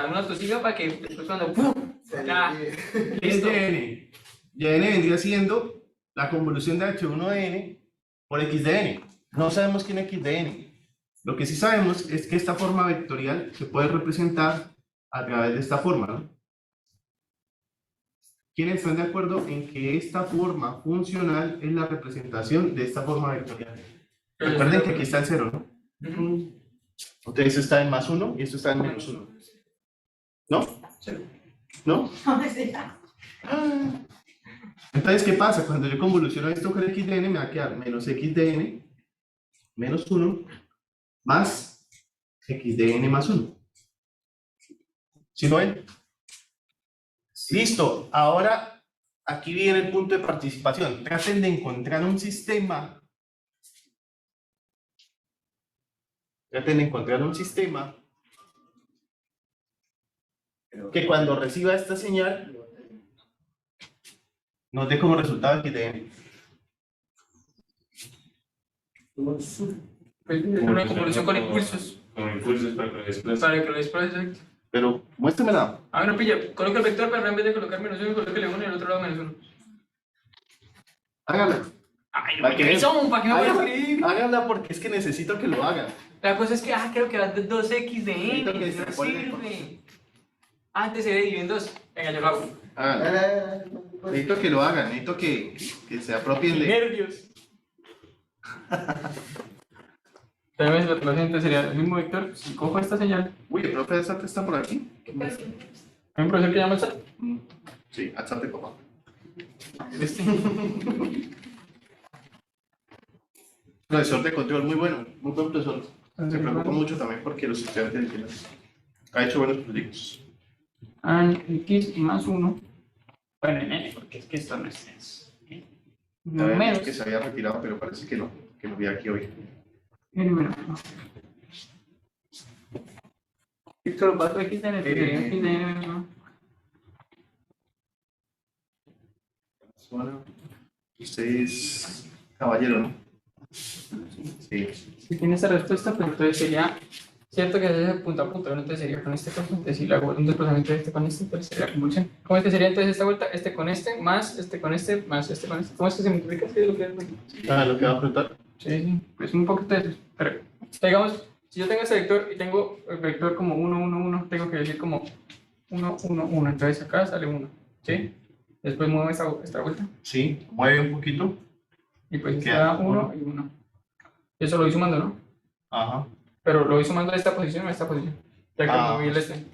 una tosilla para que después cuando ¡pum! Ya, listo. YN. YN vendría siendo la convolución de H1 de N por X de N. No sabemos quién es X de N. Lo que sí sabemos es que esta forma vectorial se puede representar a través de esta forma, ¿no? ¿Quiénes están de acuerdo en que esta forma funcional es la representación de esta forma vectorial? Recuerden que aquí está el 0, ¿no? Entonces esto está en más 1 y esto está en menos 1. ¿No? ¿No? Ah. Entonces, ¿qué pasa? Cuando yo convoluciono esto con X de N, me va a quedar menos X de N menos 1 más X de N más 1. ¿Sí lo ven? Listo. Ahora, aquí viene el punto de participación. Traten de encontrar un sistema. Que cuando reciba esta señal nos dé como resultado X de N. Una convolución con impulsos. Con impulsos para que lo desplace. Para que lo desplace. Pero muéstremela. Ah, bueno, pilla. Coloca el vector, pero en vez de colocar menos 1, colóquele 1 y el otro lado menos 1. Hágala. Ay, ¿Para qué? ¿para qué me voy a escribir? Hágala porque es que necesito que lo hagan. La cosa es que, creo que va de 2x de Necesito n. que No se pone- sirve. Antes se dividió en 2. Venga, yo lo hago. Hágala. Necesito que lo hagan. Necesito que se apropien de. Nervios. Entonces, la siguiente sería el mismo vector. Si cojo esta señal, Uy, el profe SAT está por aquí. hay un profesor que llama el SAT. Sí, alzate, papá. Este. Profesor de control, muy bueno. Muy buen profesor. Se preocupa mucho también porque los estudiantes entienden. Ha hecho buenos proyectos. X más 1. Bueno, en n, porque es que esto no es eso. Menos. Menos. Que se había retirado, pero parece que no. Que lo vi aquí hoy. N menos 1. Esto lo paso X de n, sería X de n menos 1. Bueno, usted es caballero, ¿no? Sí. Si tiene esa respuesta, pues entonces sería cierto que es punto a punto, ¿no? Entonces sería con este caso, entonces si le hago un desplazamiento de este con este, entonces sería convulsión. ¿Cómo es que sería entonces esta vuelta? Este con este, más este con este, más este con este. ¿Cómo es que se multiplica? ¿Sí es lo que es? Ah, lo que va a afrontar. Sí, pues un poquito de eso. Pero, digamos, si yo tengo este vector y tengo el vector como 1, 1, 1, tengo que decir como 1, 1, 1. Entonces acá sale 1, ¿sí? Después muevo esta vuelta Sí, mueve un poquito. y pues Queda queda 1 y 1. Eso lo voy sumando, ¿no? Ajá. Pero lo voy sumando a esta posición o a esta posición. Ya que moví el este.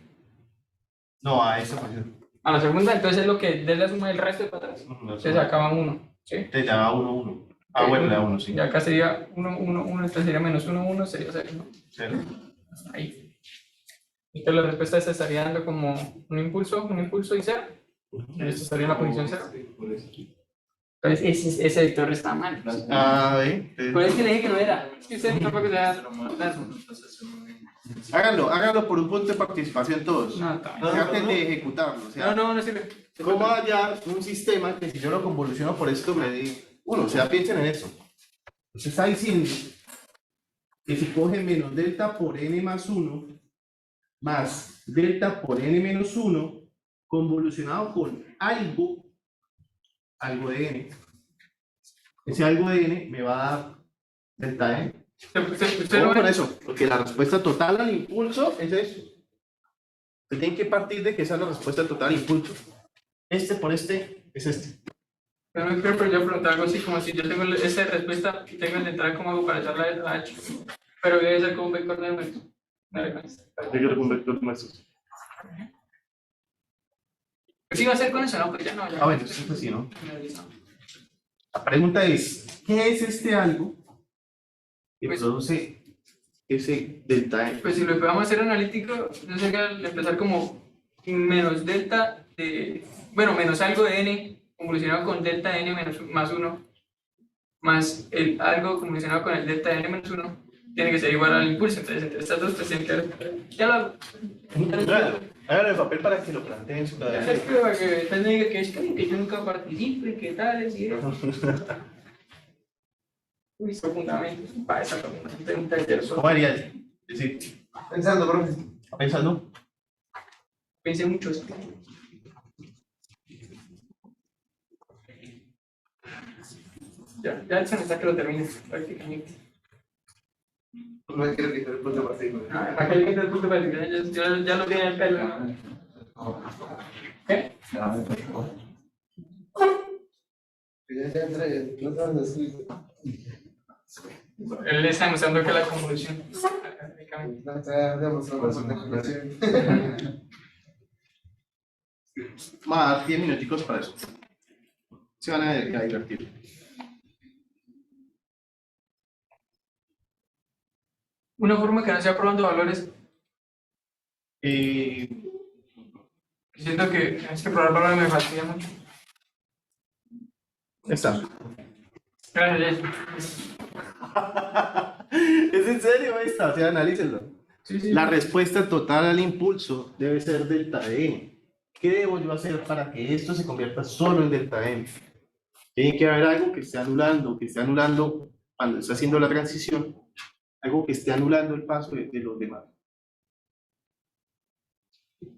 No, a esa posición. A la segunda, entonces es lo que dé la suma del resto de para atrás. Se sacaba 1, ¿sí? Te da 1, 1. Ah, bueno, le da 1, sí. Y acá sería 1, 1, 1, entonces sería menos 1, 1, sería 0, ¿no? 0. Ahí. Entonces la respuesta esta estaría dando como un impulso y 0. Y esto estaría en la posición 0. Entonces ese vector está mal. Ah, ¿ve? Por eso que le dije que no era. Es que usted tampoco le da. Háganlo por un punto de participación todos. No, Traten de ejecutarlo. O sea, no sirve. ¿cómo hallar un sistema que si yo lo convoluciono por esto me dé 1? O sea, piensen en eso. Usted está diciendo que si coge menos delta por n más 1 más delta por n menos 1 convolucionado con algo de n, ese algo de n me va a dar delta n. Usted ¿Cómo con eso? Porque la respuesta total al impulso es eso. Usted tiene que partir de que esa es la respuesta total al impulso. Este por este es este. Pero no quiero yo preguntar algo así como si yo tengo esa respuesta y tengo el de entrar como hago para echarla a H. Pero debe ser como un vector de números. Yo quiero un vector de nuestros. Sí va a ser con eso, ¿no? Pues ya no. Ya. Ah, bueno, eso es así, ¿no? La pregunta es, ¿qué es este algo que Pues- produce ese delta n? Pues si lo podemos hacer analítico, yo sé que al empezar como menos delta de, bueno, menos algo de n convolucionado con delta n menos más 1 más el algo convolucionado con el delta n menos 1 tiene que ser igual al impulso. Entonces entre estas dos pues tienen que ver. Ya lo hago. Háganlo el papel para que lo planteen en su Ya cabeza. es que para que después me diga que es que yo nunca participe, que tal, es y eso. Uy, son fundamentos para esa pregunta. ¿Cómo haría? Es decir, Pensando, profe. pensando. Pensé mucho eso. Ya se me está que lo termine prácticamente. No hay que elegir el punto para seguir. ¿Para qué le el punto para ya lo tiene el pelo? ¿Qué? Él le está demostrando que la convolución. Vamos a dar 10 minuticos para eso. Se van a divertir. Una forma que no sea probando valores. Siento que es que probar valores me fastidia mucho. Está. Gracias. ¿Es en serio esta? O sea, analícenlo. Sí. La respuesta total al impulso debe ser delta M. ¿Qué debo yo hacer para que esto se convierta solo en delta M? Tiene que haber algo que esté anulando cuando está haciendo la transición, algo que esté anulando el paso de los demás.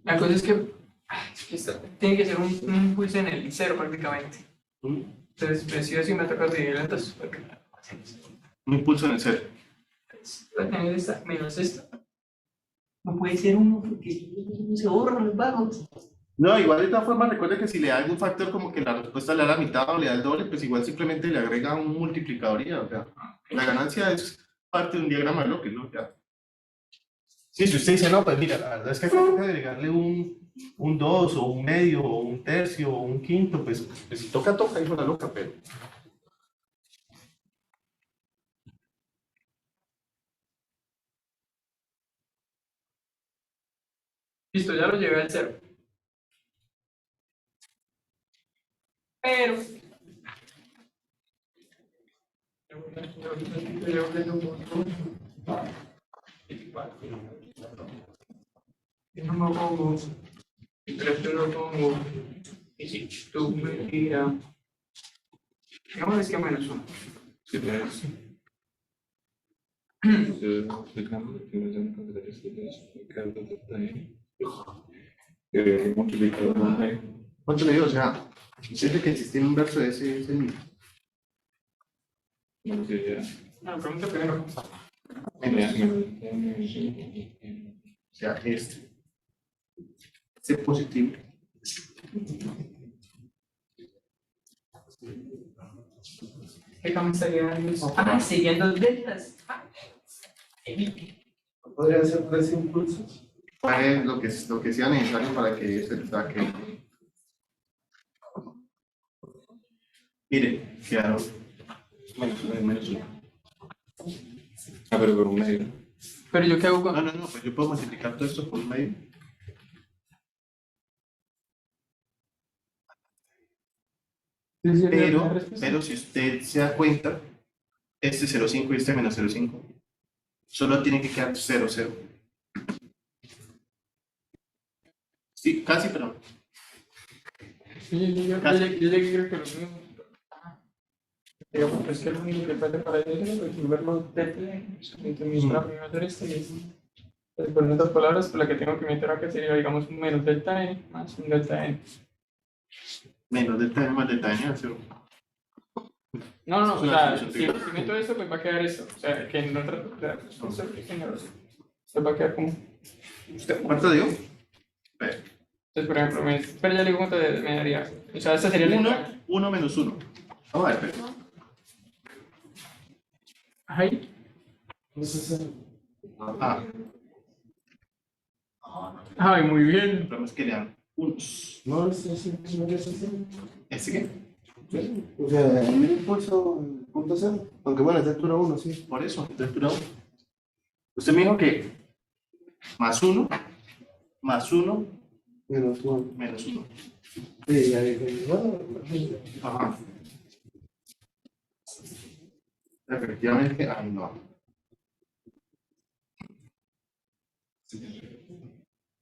La cosa es que tiene que ser un impulso en el cero prácticamente. Entonces, pues sí o sí me toca dividir entonces. Un impulso en el cero. Voy a tener esta menos esta. No puede ser uno porque se borran los vagos. No, igual de todas formas, recuerda que si le da algún factor como que la respuesta le da la mitad o le da el doble, pues igual simplemente le agrega un multiplicador y ya, o sea, la ganancia es parte de un diagrama de bloques, ¿no? Ya. Sí, si usted dice, no, pues mira, la verdad es que hay que agregarle un 2 o un medio o un tercio o un quinto, pues si toca, hijo la loca, pero... Listo, ya lo llevé al cero. Pero no me pongo, pero no pongo, y si tú me tiras, digamos que menos uno. ¿Cuánto le dio? O sea, siente que el sistema inverso de ese es el mismo. No, pregunta primero. O sea, este positivo. ¿Qué cambio estaría dando eso? Ah, siguiendo deltas. ¿Podrían ser 3 impulsos? Lo que sea necesario para que se saque. Mire, quedaron menos uno. Ah, pero por un medio. Pero yo qué hago con. No, pues yo puedo multiplicar todo esto por un medio. Pero si usted se da cuenta, este 0,5 y este menos 0,5, solo tiene que quedar 0, 0. Sí, casi, pero. Yo creo que lo mismo. Digamos, pues que lo único que falta para ello es resolverlo entonces para hacer esto y es. Por otras palabras, pues la que tengo que meter acá sería, digamos, un menos delta n más un delta n. Menos delta n más delta n, 0. No, o sea, si meto esto, pues va a quedar esto. O sea, que en otra. Pues va a quedar como. ¿Cuánto dio? Entonces, por ejemplo, pero ya le digo cuánto me daría. O sea, esta sería la 1 menos 1. Vamos a ver, ahí. Ay, muy bien. Vamos que le dan unos. No, ¿este qué? O sea, el impulso, punto cero. Aunque bueno, es de altura 1, sí. Por eso, de altura 1. Usted me dijo que más 1, Menos 1. menos 1. Sí, ya bueno. Ajá. Efectivamente, ay no.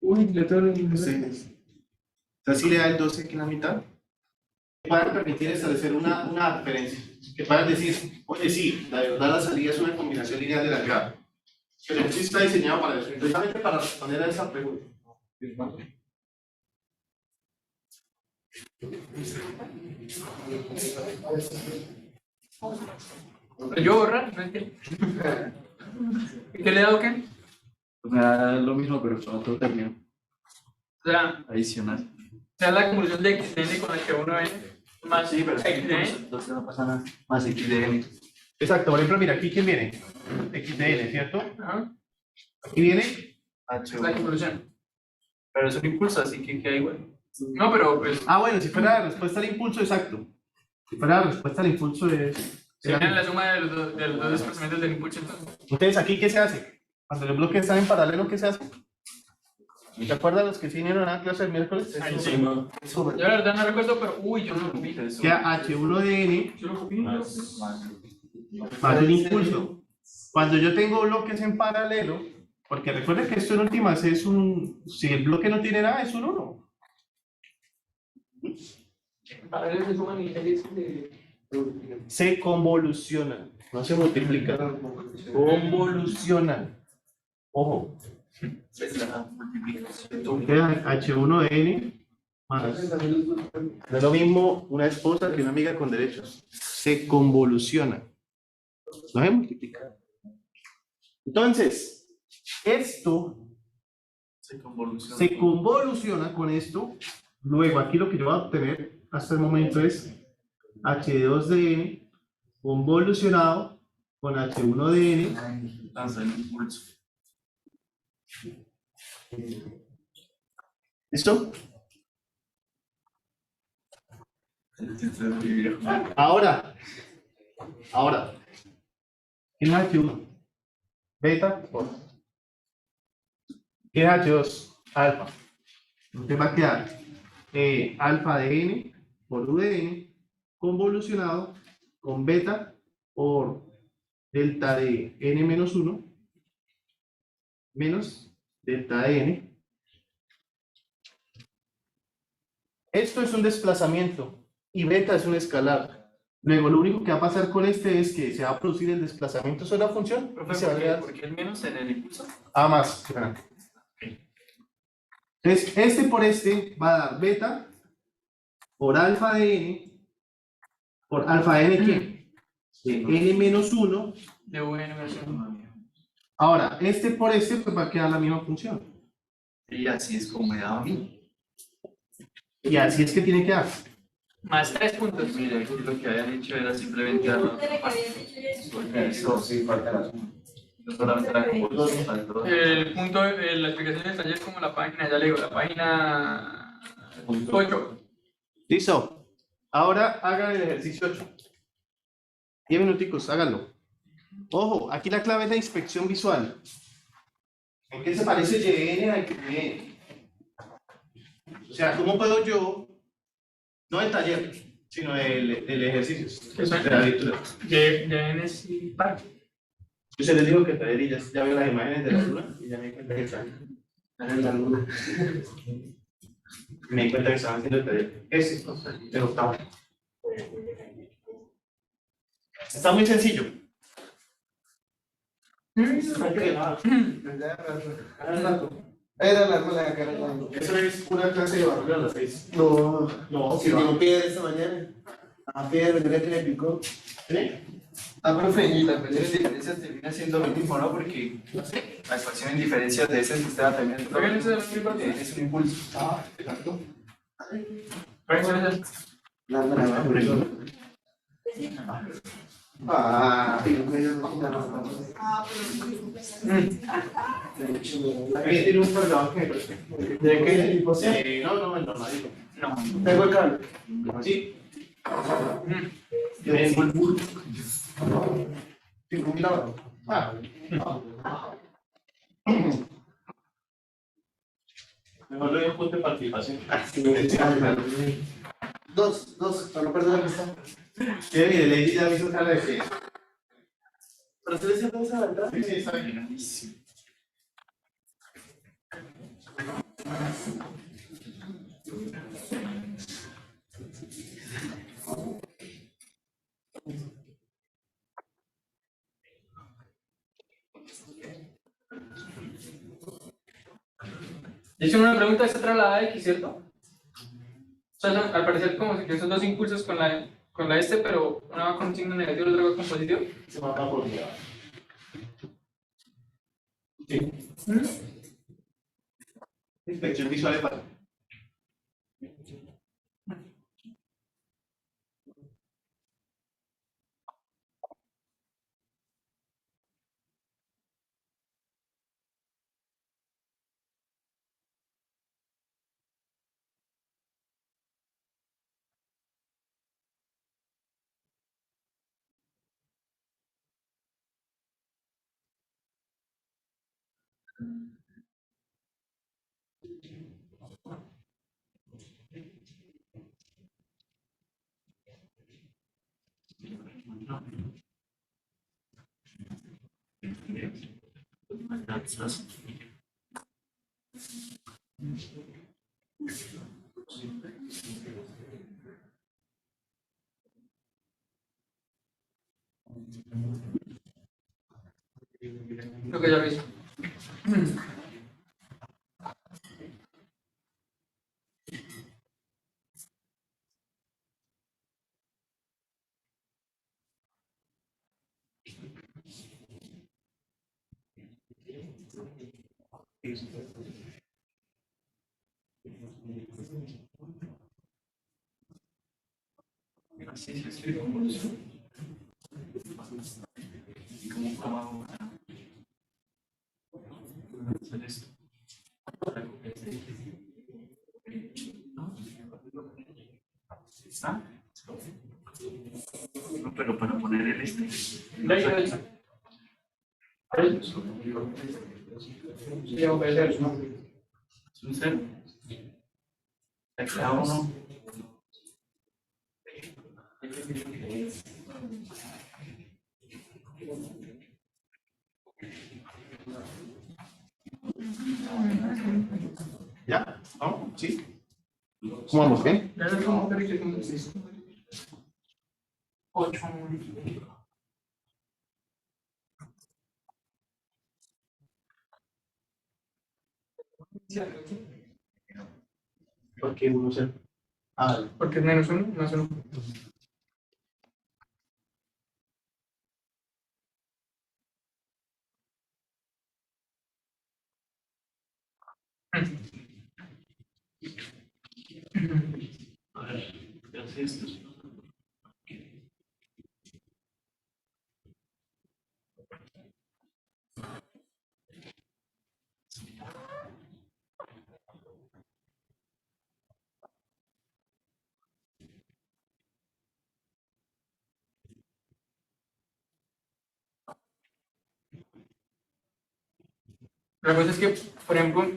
Uy, le tengo Entonces, si le da el 12 aquí en la mitad, que puedan permitir establecer una referencia. Que puedan decir, oye, sí, la verdad la salida es una combinación lineal de la grada. Pero sí está diseñado para eso, precisamente para responder a esa pregunta. Yo borrar, no entiendo. ¿Y qué le he dado qué? Me da lo mismo, pero con otro término O sea, adicional. la convolución de x de n con h1n más Sí, pero x de n. entonces no pasa nada. Más x de n. Exacto, por ejemplo, mira, aquí quién viene. X de N, ¿cierto? Ajá, Aquí viene. la H1. convolución. Pero es un impulso, así que queda igual. No, pero pues Ah, bueno, si fuera la respuesta al impulso, exacto. Si fuera la respuesta al impulso es. sería la suma de los dos desplazamientos del impulso. Entonces, Entonces, ¿aquí qué se hace? Cuando los bloques están en paralelo, ¿qué se hace? ¿Te acuerdas los que sí vinieron a la clase el miércoles? ahí sí. Yo la verdad no recuerdo, pero uy, yo no lo vi. Queda H1 de N Yo lo copié. Más. más un impulso. Cuando yo tengo bloques en paralelo, porque recuerden que esto en últimas es un. Si el bloque no tiene nada, es un 1. Paralelo se suman y Se convolucionan, no se multiplican. Convolucionan. Ojo. Es la multiplicación. Queda H1 de N más. No es lo mismo una esposa que una amiga con derechos. Se convoluciona. No se multiplica. Entonces, esto Se convoluciona. se convoluciona con esto. Luego, aquí lo que yo voy a obtener hasta el momento es H2 de N convolucionado con H1 de N. Lanza el impulso. ¿Listo? Ahora, ¿qué es H1? Beta, ¿qué es H2? Alfa. Entonces va a quedar alfa de N por U de N convolucionado con beta por delta de N menos 1 menos delta de N. Esto es un desplazamiento y beta es un escalar. Luego, lo único que va a pasar con este es que se va a producir el desplazamiento sobre la función y se va a quedar ¿Por qué el menos en el impulso? A más. Entonces, este por este va a dar beta por alfa de N, por alfa de N, ¿qué? De N menos 1. de buena versión. Ahora, este por este pues va a quedar la misma función. Y así es como me daba a mí. Y así es que tiene que dar. Más 3 puntos. Mira, aquí lo que habían hecho era simplemente darlo. Porque eso sí falta la suma. No solamente la convolución, faltó. El punto, la explicación del taller es como la página, ya le digo, la página 8. Listo. Ahora hagan el ejercicio 8. 10 minuticos, háganlo. Ojo, aquí la clave es la inspección visual. ¿En qué se parece YN al QN? O sea, ¿cómo puedo yo, no el taller, sino el ejercicio, ¿Qué son? de la lectura? Ya en ese par. Yo se les digo que el taller y ya veo las imágenes de la luna y ya me di cuenta que están en la luna. Me di cuenta que estaban haciendo el taller. Ese, el octavo. Está muy sencillo. Era la mala cara. Eso es una clase de barrio a las 6. No, No, si no piedra esta mañana. A piedra, mira que le picó. Ah, profe, y la ecuación en diferencias termina siendo lo mismo, ¿no? Porque la ecuación en diferencias de ese sistema también es ¿Por qué no es el impulso? es un impulso. Ah, exacto. ¿Por qué no es el? La mala cara. Ah, Aquí tiene un cargador que me preste. ¿de qué tipo sea? No, el normalito. No. Tengo el cable. Sí. Yo tengo el burro. 5.000 ahora. Mejor le doy un punto de participación. Dos, para no perder la amistad. Mire, Lady ya me hizo cara de que. ¿Pero usted le siempre usa la verdad? Sí, está bien. Grandísimo. Hice una pregunta, esta trasladada X, ¿cierto? sea, al parecer como si que esos dos impulsos con la este, pero una va con signo negativo y la otra va con positivo. Se manda por día. Sí. Inspección visual de patrón. Lo que ya lo hizo. Así se escribe un curso. ¿Cómo hago para hacer esto? ¿Está? No, pero para poner el este. De ahí, de ahí. Sí, puede ser, ¿no? Es un cero. Acá uno. ¿Ya? ¿No? ¿Sí? ¿Cómo vamos? ¿Bien? Ya es como que como 6. 8. ¿Por qué uno se... Ah, Porque es menos 1, más 1. A ver, ¿qué hace esto? La cosa es que, por ejemplo,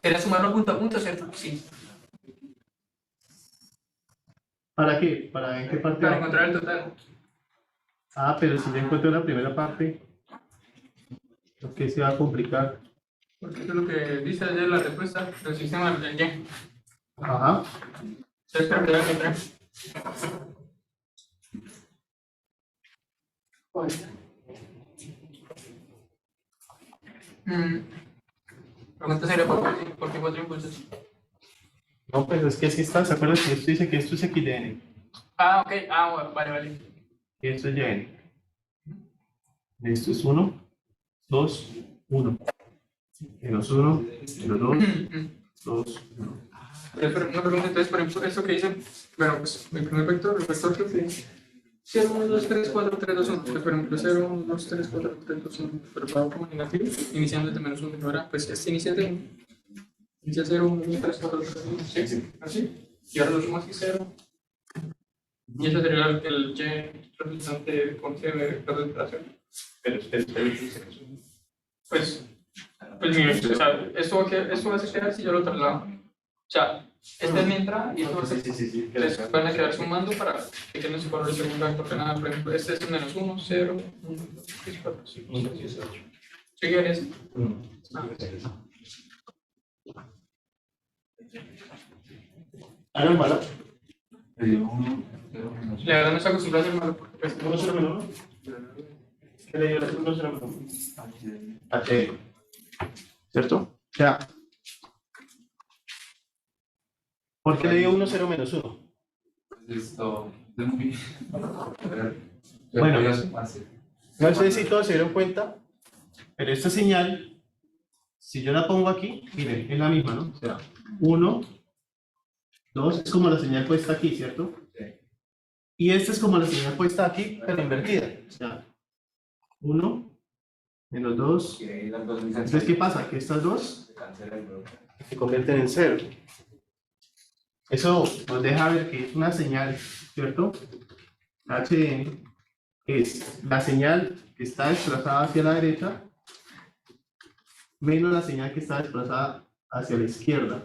¿era sumarlo punto a punto, cierto? Sí. ¿para qué? ¿Para en qué parte Para va? encontrar el total. Ah, pero si ya encuentro la primera parte, ¿por qué se va a complicar? Porque eso es lo que dice ayer la respuesta del sistema del Y. Ajá. Entonces, para empezar a encontrar. La pregunta sería por qué 4 impulsos. No, pues es que así está. ¿Se acuerdan que esto dice que esto es X de N? Ah, ok. Ah, bueno, vale, vale. Y esto es Y N. Esto es 1, 2, 1. Menos 1, menos 2, 2, 1. Pero una pregunta, entonces, por ejemplo, esto que dice, bueno, pues el primer vector, el vector creo que 0, 1, 2, 3, 4, 3, 2, 1. Pues, por ejemplo, 0, 1, 2, 3, 4, 3, 2, 1. Pero para como negativo, iniciando desde menos 1. Ahora, pues este inicia de 1. Inicia 0, 1, 2, 3, 4, 3, 1. ¿Sí? Así. Y ahora lo sumo así 0. Y ese sería el Y resultante con C de vector de operación. Pero Pues mire, o sea, esto va a quedar si yo lo traslado. O sea, esta es mi entrada y esto va a ser. sí. Entonces van a quedar sumando para que queden su valor de segundo vector de nada. Por ejemplo, este es menos 1, 0, 1, 2, 3, 4, 5, 6, 7, 8. ¿Sí quieres? Hagan malo. La verdad no se acostumbra a hacer malo porque pues, ¿Uno solo menos uno? ¿Qué le dio la uno solo menos uno? H. ¿Cierto? Ya. ¿Por qué le dio 1, 0, menos 1? Esto es muy... Bueno, Bueno, no sé si todos se dieron cuenta, pero esta señal, si yo la pongo aquí, miren, es la misma, ¿no? O sea, 1, 2, es como la señal puesta aquí, ¿cierto? Sí. Y esta es como la señal puesta aquí, pero invertida. O sea, 1, menos 2. Entonces, ¿qué pasa? Que estas dos se convierten en 0. Eso nos deja ver que es una señal, ¿cierto? HN es la señal que está desplazada hacia la derecha menos la señal que está desplazada hacia la izquierda.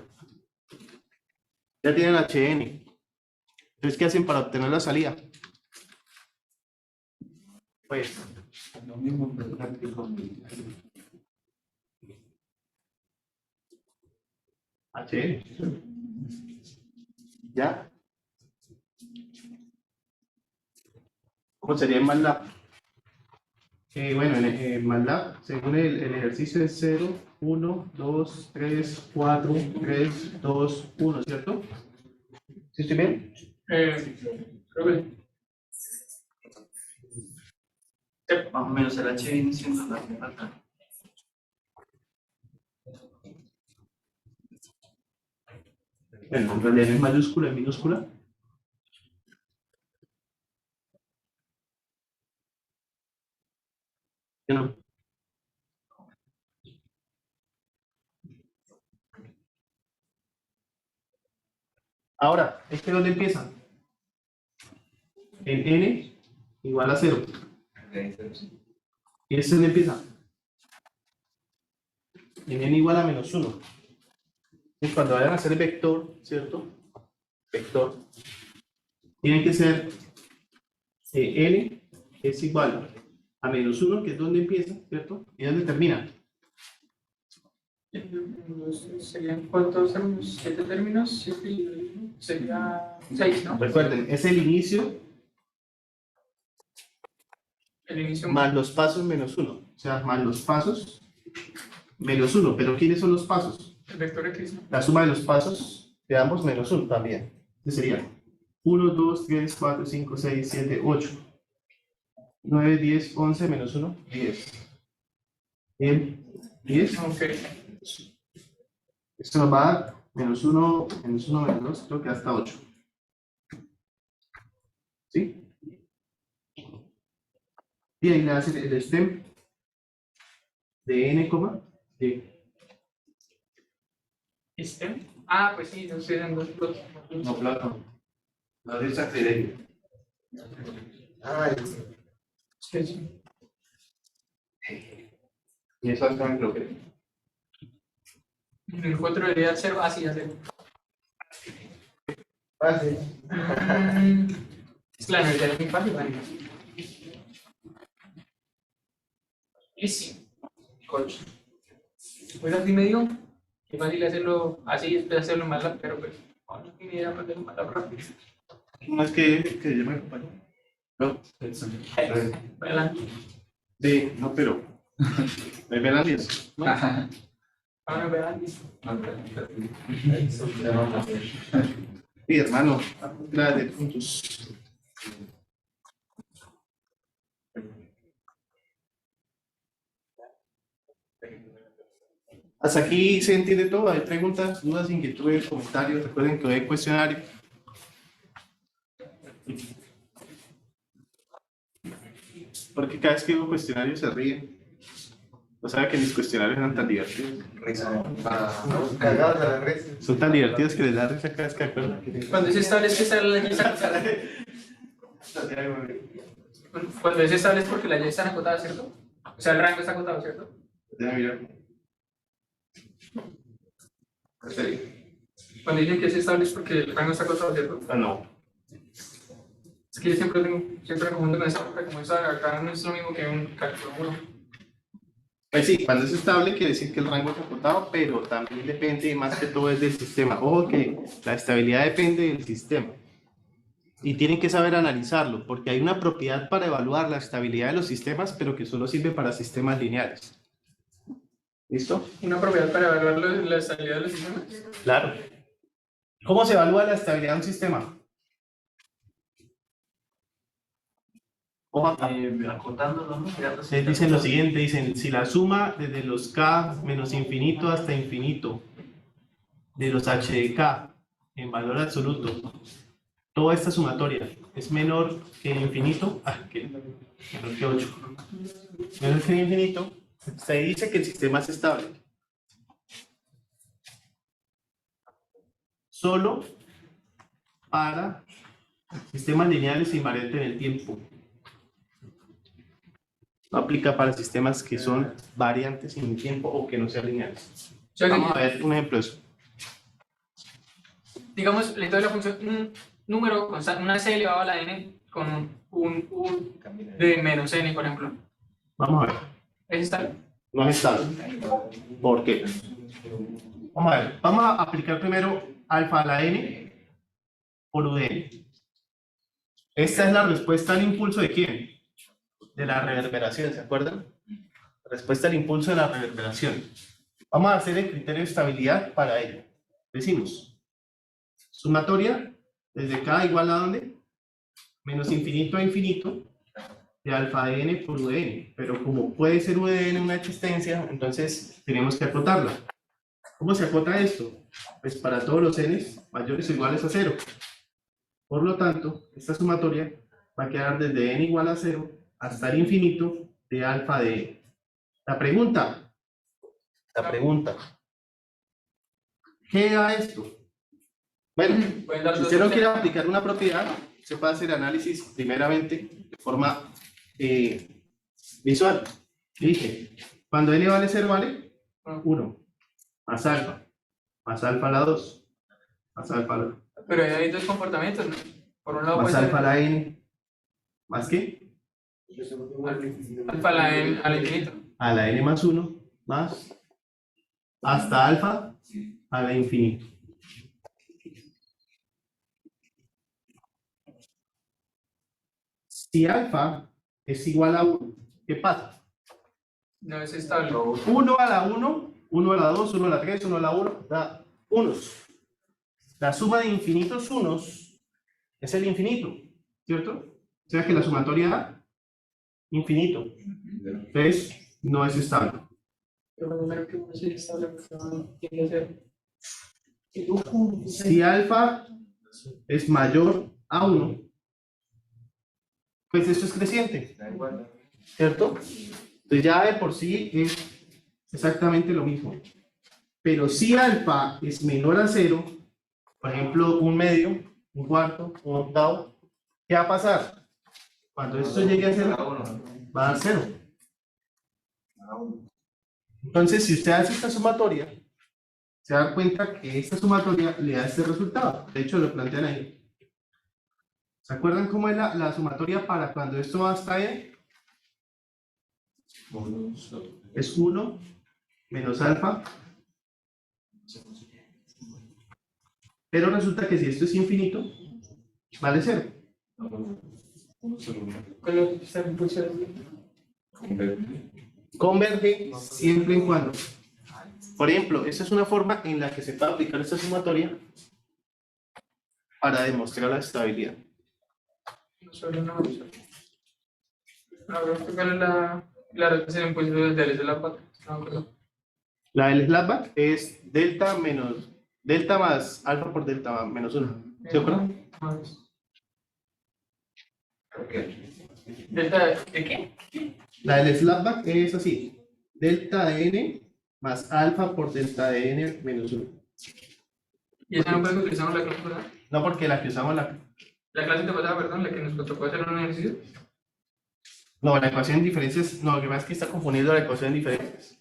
Ya tienen HN. Entonces, ¿qué hacen para obtener la salida? Pues, lo mismo que práctico. HN. ¿Ya? ¿Cómo sería en MATLAB? Bueno, en MATLAB, según el ejercicio es 0, 1, 2, 3, 4, 3, 2, 1, ¿cierto? ¿Sí estoy bien? Creo que Más o menos el H viene siendo la falta. Bueno, en realidad no es mayúscula, es minúscula. ¿Sí o no? Ahora, ¿este dónde empieza? En n igual a 0. ¿Y este dónde empieza? En n igual a menos 1. Entonces, cuando vayan a hacer el vector, ¿cierto? Vector. Tiene que ser n es igual a menos 1, que es donde empieza, ¿cierto? Y donde termina. serían cuántos términos, 7 términos, 7 sería 6, ¿no? Recuerden, es el inicio El inicio más los pasos menos 1. O sea, más los pasos menos 1. ¿Pero quiénes son los pasos? el vector X, ¿no? La suma de los pasos de ambos menos 1 también. Entonces sería 1, 2, 3, 4, 5, 6, 7, 8, 9, 10, 11, menos 1, 10. Bien, 10. Ok. Esto nos va a dar menos 1, menos 1, menos 2, creo que hasta 8. ¿Sí? Y ahí le hace el stem de n, d. ¿Este? Ah, pues sí, no sé, eran dos. No, Plato. La de sacrilegio. Ah, Sí, sí. Y eso también creo que. En el 4 debería ser así, hacer. fácil. Claro, es muy fácil, ¿vale? Easy. Coach. Pues así me dio. Es fácil hacerlo así y después hacerlo más rápido, pero pues, no tiene idea para hacerlo más rápido. No es que yo me acompañe. No, Adelante. sí, no, pero. ¿Me ven las 10? Ahora vean. Sí, hermano, la de puntos. Hasta aquí se entiende todo. Hay preguntas, dudas, inquietudes, comentarios. Recuerden que hoy hay cuestionario. Porque cada vez que digo cuestionario se ríen. No sabe que mis cuestionarios eran tan divertidos. Cagados a la red. Son tan divertidos que les da risa cada vez que acuerdan. Cuando es estable es que está la Y acotada. Cuando es estable es porque la Y está acotada, ¿cierto? O sea, el rango está acotado, ¿cierto? Déjame mirar. Cuando dicen que es estable es porque el rango está acotado, ¿cierto? Ah, no. Es que yo siempre me confundo con esta, porque como esta acá no es lo mismo que un cálculo 1. Pues sí, cuando es estable quiere decir que el rango es acotado, pero también depende más que todo es del sistema. Ojo que la estabilidad depende del sistema. Y tienen que saber analizarlo, porque hay una propiedad para evaluar la estabilidad de los sistemas, pero que solo sirve para sistemas lineales. ¿Listo? Una propiedad para evaluar la estabilidad de los sistemas. Claro. ¿Cómo se evalúa la estabilidad de un sistema? Ojo acá. Acotándolo, ¿no? Mirando si Dicen lo siguiente, dicen, si la suma desde los k menos infinito hasta infinito de los h de k en valor absoluto, toda esta sumatoria es menor que el infinito, menor que 8, menor que el infinito, se dice que el sistema es estable. Solo para sistemas lineales e invariantes en el tiempo. No aplica para sistemas que son variantes en el tiempo o que no sean lineales. O sea que, Vamos a ver un ejemplo de eso. digamos, le doy la función un número constante, una c elevado a la n con un de menos n, por ejemplo. Vamos a ver. ¿Es estable? No es estable. ¿Por qué? Vamos a ver. Vamos a aplicar primero alfa a la n por udn. Esta es la respuesta al impulso de ¿quién? De la reverberación, ¿se acuerdan? Respuesta al impulso de la reverberación. Vamos a hacer el criterio de estabilidad para ello. Decimos, sumatoria desde k igual a ¿dónde? Menos infinito a infinito de alfa de n por u de n. Pero como puede ser u de n una existencia, entonces tenemos que acotarla. ¿Cómo se acota esto? Pues para todos los n mayores o iguales a 0. Por lo tanto, esta sumatoria va a quedar desde n igual a 0 hasta el infinito de alfa de n. La pregunta, ¿qué da esto? Bueno, Pueden dar si dos usted no opciones. quiere aplicar una propiedad, se puede hacer análisis primeramente de forma visual. Dije, cuando n vale 0 vale 1, más alfa a la 2, más alfa a la Pero hay dos comportamientos, ¿no? Por un lado más puede ser alfa a la n, ¿más qué? alfa a la n al infinito. A la n más 1, más hasta alfa a la infinito. Si alfa es igual a 1, ¿qué pasa? No es estable. 1 a la 1, 1 a la 2, 1 a la 3, 1 a la 1, da unos. La suma de infinitos unos es el infinito, ¿cierto? O sea que la sumatoria da infinito. Entonces, no es estable. Si alfa es mayor a 1, pues esto es creciente, ¿cierto? Entonces ya de por sí es exactamente lo mismo. Pero si alfa es menor a 0, por ejemplo, un medio, un cuarto, un octavo, ¿qué va a pasar? Cuando esto llegue a 0, va a dar 0. Entonces, si usted hace esta sumatoria, se da cuenta que esta sumatoria le da este resultado. De hecho, lo plantean ahí. ¿Se acuerdan cómo es la sumatoria para cuando esto va hasta ahí? Es 1 menos alfa. Pero resulta que si esto es infinito, vale 0. Converge siempre y cuando. Por ejemplo, esta es una forma en la que se puede aplicar esta sumatoria para demostrar la estabilidad. ¿Cuál es la respuesta del impulso del slapback? No, perdón. La del slapback es delta más alfa por delta menos 1. ¿Se acuerdan? ¿Delta de qué? La del slapback es así. Delta de n más alfa por delta de n menos 1. ¿Y esa no puede que utilizamos la clase pasada? No, porque la que usamos La clase de pasada, perdón, la que nos tocó hacer un ejercicio. No, la ecuación de diferencias, no, lo que pasa es que está confundiendo la ecuación de diferencias.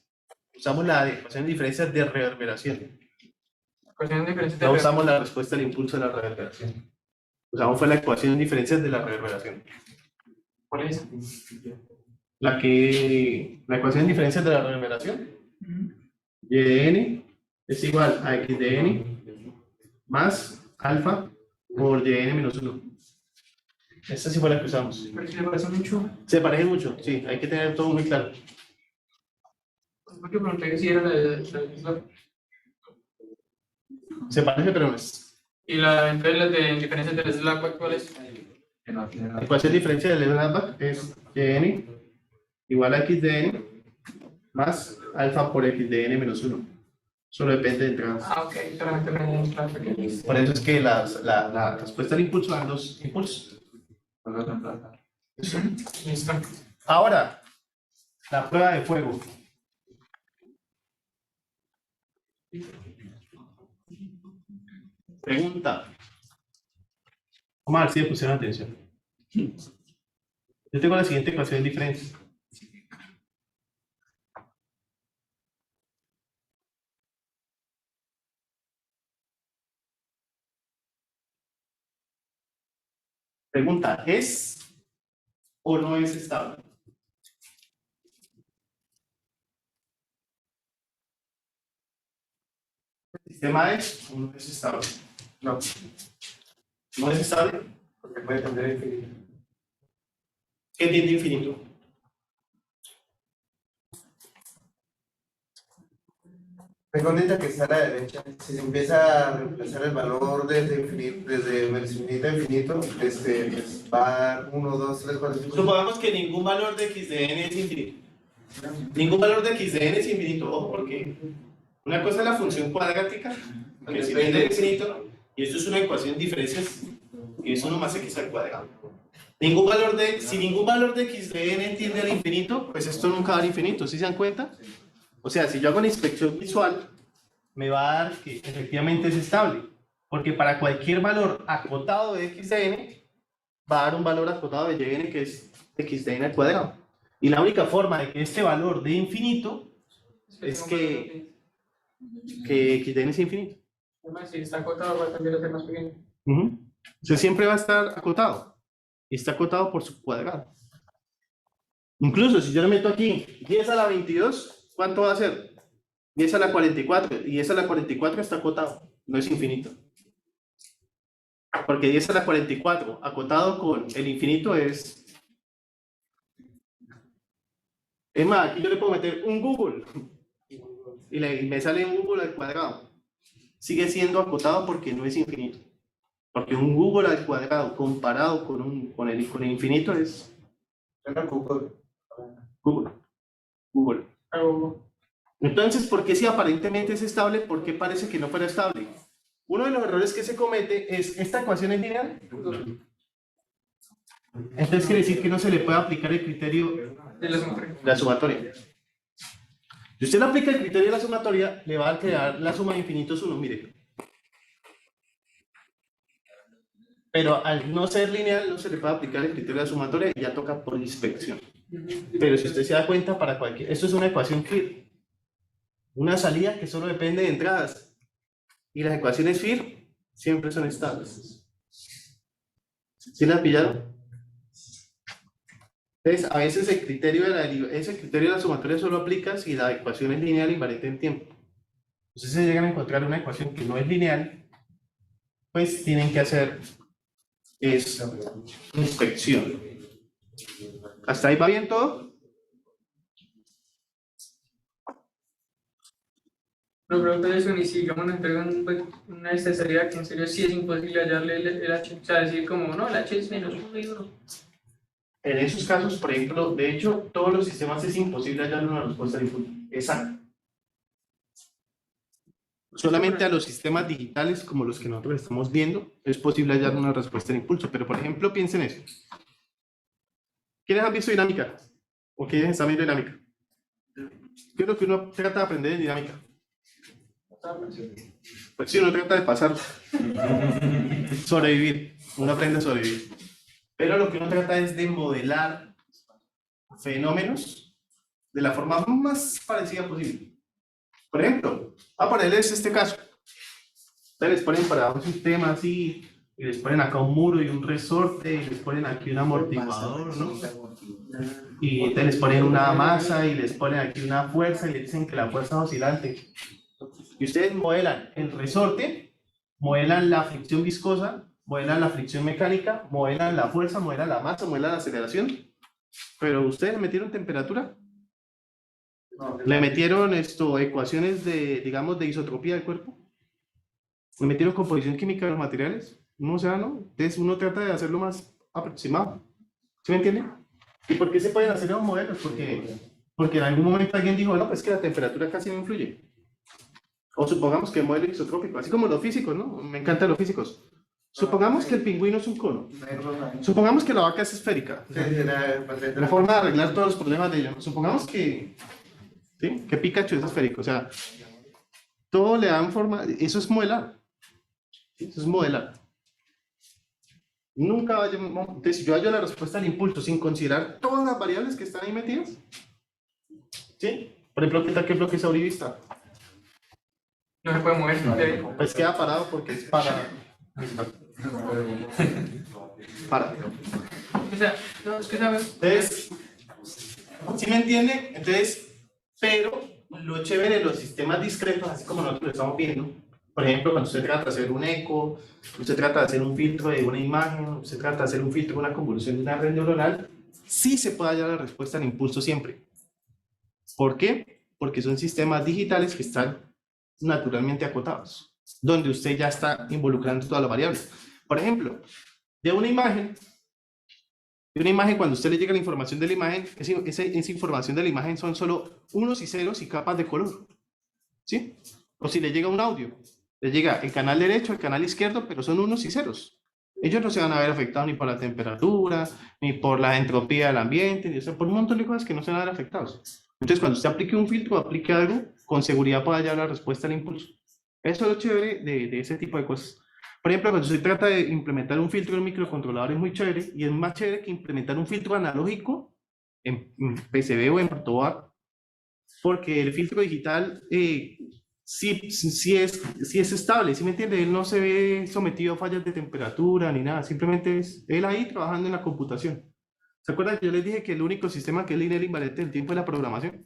Usamos la ecuación de diferencias de reverberación. Ecuación de diferencia No usamos la respuesta al impulso de la reverberación. Usamos fue la ecuación de diferencias de la reverberación. ¿Cuál es? La ecuación de diferencias de la reverberación. Y de n es igual a x de n más alfa por y de n menos 1. Esta sí fue la que usamos. Pero si le parece mucho. Se parecen mucho, sí, hay que tener todo muy claro. ¿Por qué pregunté si era la de Se parece, pero no es. Y entonces las de diferencia entre slapback, ¿cuál es? La ecuación diferencial del slapback es n igual a x de n más alfa por x de n menos 1. Solo depende de entradas. Ah, ok, solamente me entra pequeño. Por eso es que la respuesta al impulso dan los impulsos. Listo. Ahora, la prueba de fuego. Pregunta. Vamos a ver si le pusieron atención. Yo tengo la siguiente ecuación diferente. Pregunta, ¿es o no es estable? ¿El sistema es o no es estable? No. ¿No es estable? Porque puede tender a infinito. ¿Qué tiende a infinito? Recordita que está a la derecha. Si se empieza a reemplazar el valor desde infinito, desde menos infinito a infinito, pues va a 1, 2, 3, 4, 5. Supongamos que ningún valor de x de n es infinito. Ningún valor de x de n es infinito. Ojo, porque una cosa es la función cuadrática, que si tiende a infinito, y esto es una ecuación de diferencias, que es 1 más x al cuadrado. Si ningún valor de x de n tiende al infinito, pues esto nunca va al infinito, ¿sí se dan cuenta? O sea, si yo hago una inspección visual, me va a dar que efectivamente es estable, porque para cualquier valor acotado de x de n, va a dar un valor acotado de yn que es x de n al cuadrado. Y la única forma de que este valor de infinito es que x de n es infinito. Además, si está acotado, va a tender a ser más pequeño. O sea, siempre va a estar acotado. Y está acotado por su cuadrado. Incluso si yo le meto aquí 10 a la 22, ¿cuánto va a ser? 10 a la 44. Y 10 a la 44 está acotado. No es infinito. Porque 10 a la 44 acotado con el infinito es... Es más, aquí yo le puedo meter un Google. Y me sale un Google al cuadrado. Sigue siendo acotado porque no es infinito. Porque un Google al cuadrado comparado con el infinito es Google. Entonces, ¿por qué si aparentemente es estable, por qué parece que no fuera estable? Uno de los errores que se comete es, ¿esta ecuación es lineal? Entonces quiere decir que no se le puede aplicar el criterio De la sumatoria. Si usted le aplica el criterio de la sumatoria, le va a quedar la suma de infinitos 1, mire. Pero al no ser lineal, no se le puede aplicar el criterio de la sumatoria y ya toca por inspección. Pero si usted se da cuenta, para cualquier... Esto es una ecuación FIR. Una salida que solo depende de entradas. Y las ecuaciones FIR siempre son estables. ¿Sí la pillaron? Entonces, a veces el criterio de la sumatoria solo aplica si la ecuación es lineal invariante en tiempo. Entonces, si llegan a encontrar una ecuación que no es lineal, pues tienen que hacer inspección. ¿Hasta ahí va bien todo? No creo que eso ni si digamos nos entregan una necesidad que en serio sí es imposible hallarle el H. O sea, decir como, no, el H es menos 1 y 1. En esos casos, por ejemplo, de hecho, todos los sistemas es imposible hallar una respuesta exacta. Solamente a los sistemas digitales, como los que nosotros estamos viendo, es posible hallar una respuesta de impulso. Pero, por ejemplo, piensen eso. ¿Quiénes han visto dinámica? ¿O quiénes están viendo dinámica? ¿Qué es lo que uno trata de aprender en dinámica? Pues sí, uno trata de pasar. Sobrevivir. Uno aprende a sobrevivir. Pero lo que uno trata es de modelar fenómenos de la forma más parecida posible. Por ejemplo, voy a ponerles este caso. Ustedes les ponen para un sistema así, y les ponen acá un muro y un resorte, y les ponen aquí un amortiguador, ¿no? Y entonces les ponen una masa, y les ponen aquí una fuerza, y les dicen que la fuerza es oscilante. Y ustedes modelan el resorte, modelan la fricción viscosa, modelan la fricción mecánica, modelan la fuerza, modelan la masa, modelan la aceleración. Pero ustedes le metieron temperatura. ¿Le metieron ecuaciones de, digamos, de isotropía del cuerpo? me metieron composición química de los materiales. No, o sea, ¿no? Entonces uno trata de hacerlo más aproximado. ¿Sí me entiende? ¿Y por qué se pueden hacer los modelos? Porque en algún momento alguien dijo, no, pues que la temperatura casi no influye. O supongamos que el modelo isotrópico, así como los físicos, ¿no? Me encantan los físicos. Supongamos que el pingüino es un cono. Supongamos que la vaca es esférica. Sí, era La forma de arreglar todos los problemas de ella. Supongamos que, ¿sí? Que Pikachu es esférico. O sea, todo le dan forma. Eso es modelar. Eso es modelar. Nunca vaya. Entonces, si yo hallo la respuesta al impulso sin considerar todas las variables que están ahí metidas. ¿Sí? Por ejemplo, ¿qué tal que el bloque saurivista? No se puede mover. Pues queda parado porque es para. Para. O sea, no, es que sabes. Entonces, ¿sí me entiende? Entonces, pero lo chévere de los sistemas discretos, así como nosotros lo estamos viendo, por ejemplo, cuando usted trata de hacer un eco, usted trata de hacer un filtro de una imagen, usted trata de hacer un filtro de una convolución de una red neuronal, sí se puede hallar la respuesta al impulso siempre. ¿Por qué? Porque son sistemas digitales que están naturalmente acotados, donde usted ya está involucrando todas las variables. Por ejemplo, de una imagen, cuando usted le llega la información de la imagen, esa información de la imagen son solo unos y ceros y capas de color. ¿Sí? O si le llega un audio, le llega el canal derecho, el canal izquierdo, pero son unos y ceros. Ellos no se van a ver afectados ni por la temperatura, ni por la entropía del ambiente, ni, o sea, por un montón de cosas que no se van a ver afectados. Entonces, cuando usted aplique un filtro, aplique algo, con seguridad puede hallar la respuesta al impulso. Eso es lo chévere de ese tipo de cosas. Por ejemplo, cuando se trata de implementar un filtro en microcontrolador es muy chévere, y es más chévere que implementar un filtro analógico en PCB o en protobar, porque el filtro digital sí es estable, ¿sí me entiende? Él no se ve sometido a fallas de temperatura ni nada, simplemente es él ahí trabajando en la computación. ¿Se acuerdan que yo les dije que el único sistema que es lineal invariante del tiempo es la programación?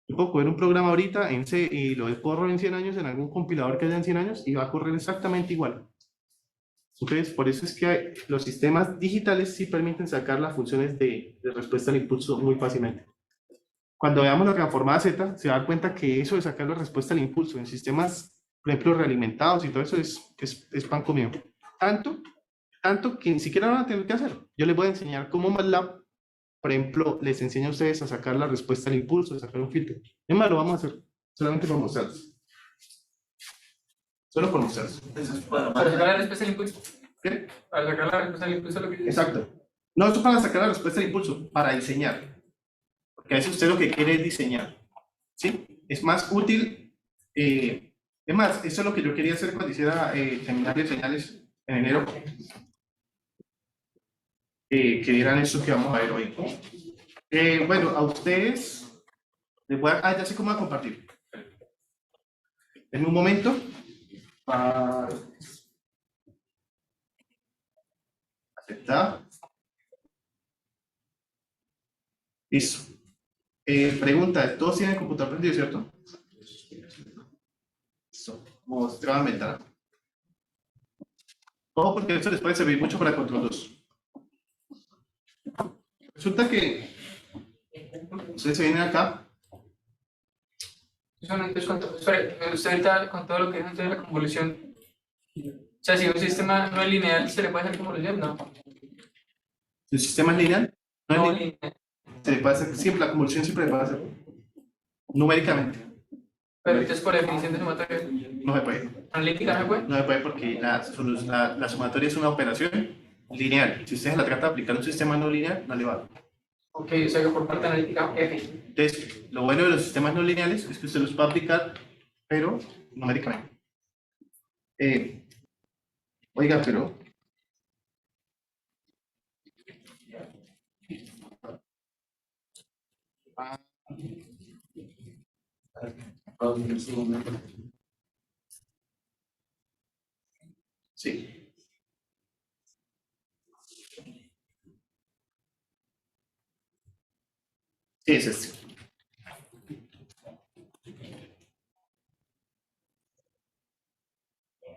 Yo puedo coger un programa ahorita en C y lo corro en 100 años en algún compilador que haya en 100 años y va a correr exactamente igual. Entonces, por eso es que los sistemas digitales sí permiten sacar las funciones de respuesta al impulso muy fácilmente. Cuando veamos la transformada Z, se va a dar cuenta que eso de sacar la respuesta al impulso en sistemas, por ejemplo, realimentados y todo eso es pan comido. Tanto que ni siquiera van a tener que hacer. Yo les voy a enseñar cómo MATLAB, por ejemplo, les enseña a ustedes a sacar la respuesta al impulso, a sacar un filtro. Es más, lo vamos a hacer solamente para mostrarles. Solo por mostrarles. Para sacar la respuesta al impulso. ¿Qué? Para sacar la respuesta al impulso lo que Exacto. No, esto es para sacar la respuesta al impulso, para diseñar. Porque a veces usted lo que quiere es diseñar. ¿Sí? Es más útil. Es más, eso es lo que yo quería hacer cuando hiciera seminario de señales en enero. Que vieran esto que vamos a ver hoy. Bueno, a ustedes les voy a. Ah, ya sé cómo voy a compartir. En un momento. Aceptar. Listo. Pregunta, ¿todos tienen computador prendido, cierto? Listo. Mostrar ventana. Ojo, porque esto les puede servir mucho para control 2. Resulta que ustedes se vienen acá. Eso no, entonces, espere, usted ahorita con todo lo que es entonces la convolución. O sea, si un sistema no es lineal, ¿se le puede hacer convolución? No. ¿El sistema es lineal? No es No lineal. lineal. Se le puede hacer, siempre, la convolución siempre se puede hacer. Numéricamente. Pero entonces por definición de sumatoria. No se puede. ¿Analítica no se puede? No se puede porque la sumatoria es una operación lineal. Si usted la trata de aplicar a un sistema no lineal, no le va. Ok, o sea que por parte analítica F. Entonces, lo bueno de los sistemas no lineales es que usted los puede aplicar, pero numéricamente. Oiga, pero... Sí. Sí, es este.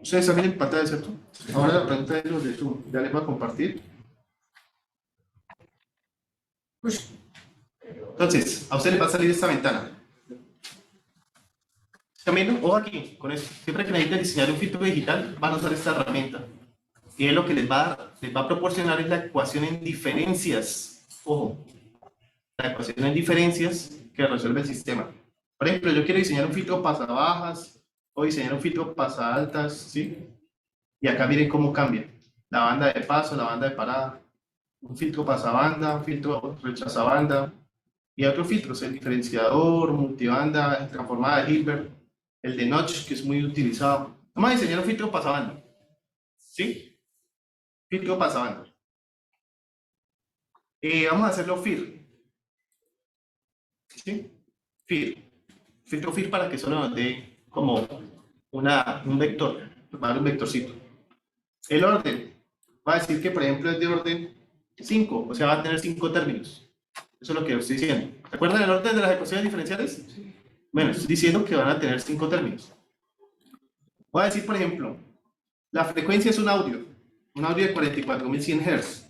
Ustedes están en pantalla, ¿cierto? Ahora la pregunta es los de Zoom. Ya les voy a compartir. Entonces, a usted le va a salir esta ventana. Camilo, ojo aquí, con eso. Siempre que necesiten diseñar un filtro digital, van a usar esta herramienta. Y es lo que les va a proporcionar es la ecuación en diferencias. Ojo, la ecuación en diferencias que resuelve el sistema. Por ejemplo, yo quiero diseñar un filtro pasabajas o diseñar un filtro pasaltas, ¿sí? Y acá miren cómo cambia. La banda de paso, la banda de parada. Un filtro pasabanda, un filtro rechazabanda. Y otros filtros, el diferenciador, multibanda, transformada de Hilbert, el de Notch, que es muy utilizado. Vamos a diseñar un filtro pasabanda. ¿Sí? Filtro pasabanda. Vamos a hacerlo FIR. ¿Sí? FIR. Filtro FIR para que solo nos dé como un vector. Va a dar un vectorcito. El orden. Va a decir que, por ejemplo, es de orden 5. O sea, va a tener 5 términos. Eso es lo que estoy diciendo. ¿Recuerdan el orden de las ecuaciones diferenciales? Bueno, estoy diciendo que van a tener 5 términos. Voy a decir, por ejemplo, la frecuencia es un audio de 44.100 Hz.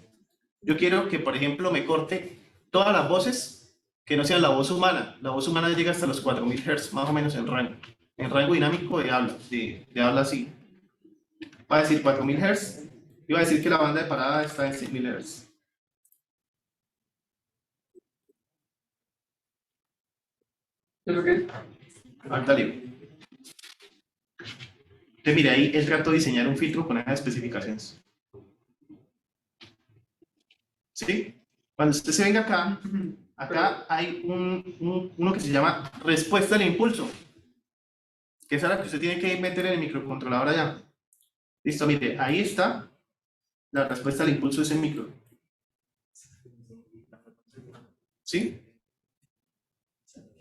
Yo quiero que, por ejemplo, me corte todas las voces que no sean la voz humana. La voz humana llega hasta los 4.000 Hz, más o menos en rango dinámico de habla, de habla así. Va a decir 4.000 Hz y va a decir que la banda de parada está en 6.000 Hz. ¿Es lo que es? Ahorita digo. Entonces, mire, ahí él trató de diseñar un filtro con esas especificaciones. ¿Sí? Cuando usted se venga acá, acá hay uno que se llama respuesta al impulso, que es la que usted tiene que meter en el microcontrolador allá. Listo, mire, ahí está la respuesta al impulso de ese micro. ¿Sí?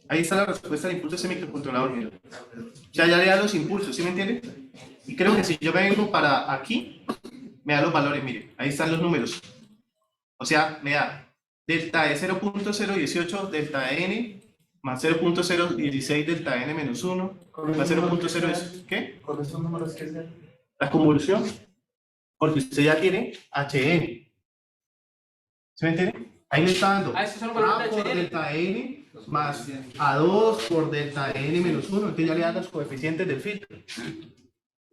Ahí está la respuesta al impulso de ese microcontrolador, mire. O sea, ya le da los impulsos, ¿sí me entiende? Y creo que si yo me vengo para aquí, me da los valores, mire, ahí están los números. O sea, me da delta de 0.018 delta de n más 0.016 delta de n menos 1 más 0.0 es, ¿qué? Con esos números que sean. La convolución. Porque usted ya tiene HN. ¿Se me entiende? Ahí le está dando Ah, esos son los A valores de por HN. delta n más A2 por delta n menos 1. Entonces ya le dan los coeficientes del filtro.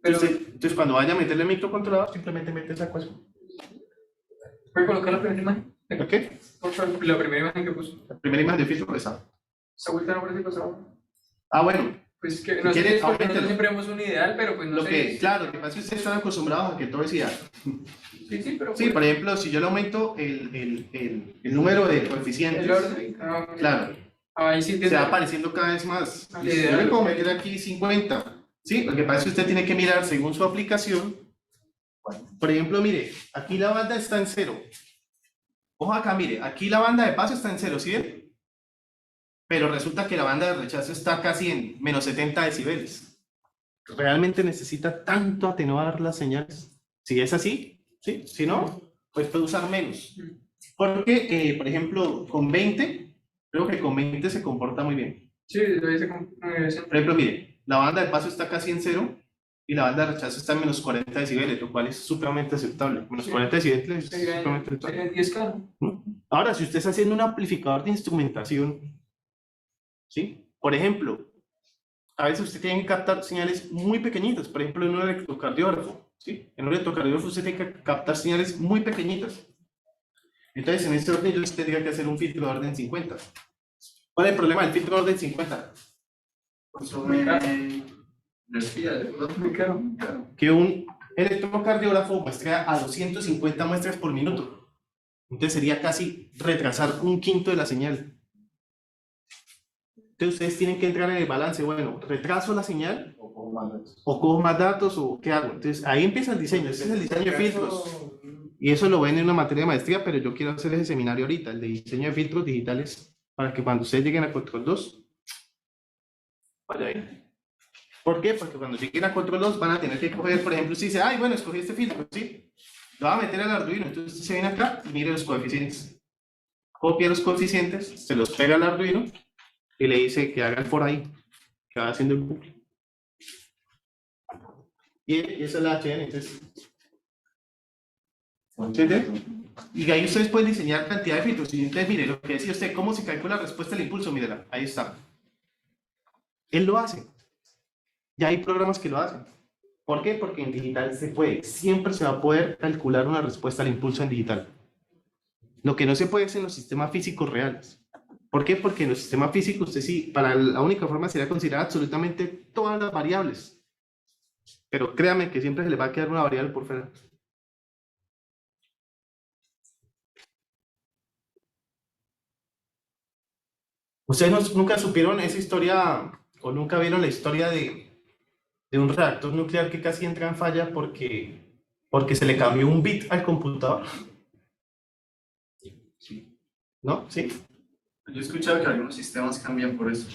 Pero, Entonces cuando vaya a meterle el microcontrolador, simplemente mete esa ecuación. ¿puede colocar la primera imagen? ¿Ok? Por favor, la primera imagen que puso. La primera imagen del filtro esa. Esa vuelta no parece pasada. Ah, bueno. Pues es que Si no sé quiere, si es porque auméntelo. nosotros siempre vemos un ideal, pero pues no Lo sé. que, claro, lo que pasa es que ustedes están acostumbrados a que todo es ideal. Sí, pero Sí, por ejemplo, si yo le aumento el número de coeficientes, el orden. Ah, ok. claro, Ahí sí se tiene. va apareciendo cada vez más. Ah, Yo ideal. le puedo meter aquí 50. Sí, lo que pasa es que usted tiene que mirar según su aplicación. Por ejemplo, mire, aquí la banda está en 0. Ojo acá, mire, aquí la banda de paso está en 0, ¿sí ven? Pero resulta que la banda de rechazo está casi en menos 70 decibeles. ¿Realmente necesita tanto atenuar las señales? Si es así, ¿sí? Si no, pues puede usar menos. Porque, por ejemplo, con 20, creo que con 20 se comporta muy bien. Sí, lo dice como. Por ejemplo, mire, la banda de paso está casi en 0 y la banda de rechazo está en menos 40 decibeles, lo cual es supremamente aceptable. Menos 40 decibeles es supremamente aceptable. 10K. Ahora, si usted está haciendo un amplificador de instrumentación, ¿sí? Por ejemplo, a veces usted tiene que captar señales muy pequeñitas, por ejemplo, en un electrocardiógrafo, ¿sí? En un electrocardiógrafo usted tiene que captar señales muy pequeñitas. Entonces, en este orden yo tendría que hacer un filtro de orden 50. ¿Cuál es el problema del filtro de orden 50? Consume energía, Muy caro, muy caro. Que un electrocardiógrafo muestra a 250 muestras por minuto. Entonces sería casi retrasar un quinto de la señal. Entonces ustedes tienen que entrar en el balance, bueno, retraso la señal, o cojo más datos, o qué hago. Entonces ahí empieza el diseño, este es el diseño de filtros. Y eso lo ven en una materia de maestría, pero yo quiero hacer ese seminario ahorita, el de diseño de filtros digitales, para que cuando ustedes lleguen a Control 2, vaya ahí. ¿Por qué? Porque cuando lleguen a Control 2 van a tener que coger, por ejemplo, si dice, ay, bueno, escogí este filtro, ¿sí? Lo va a meter al Arduino, entonces usted se viene acá y mire los coeficientes. Copia los coeficientes, se los pega al Arduino y le dice que haga el for ahí, que va haciendo el bucle. Y esa es la HN, entonces. ¿Entiende? Y ahí ustedes pueden diseñar cantidad de filtros. Y entonces, mire, lo que decía usted, ¿cómo se calcula la respuesta al impulso? Mírela, ahí está. Él lo hace. Ya hay programas que lo hacen. ¿Por qué? Porque en digital se puede. Siempre se va a poder calcular una respuesta al impulso en digital. Lo que no se puede es en los sistemas físicos reales. ¿Por qué? Porque en los sistemas físicos usted sí, para la única forma sería considerar absolutamente todas las variables. Pero créame que siempre se le va a quedar una variable por fuera. ¿Ustedes nunca supieron esa historia o nunca vieron la historia de un reactor nuclear que casi entra en falla porque se le cambió un bit al computador? ¿No? ¿Sí? Yo he escuchado que algunos sistemas cambian por eso.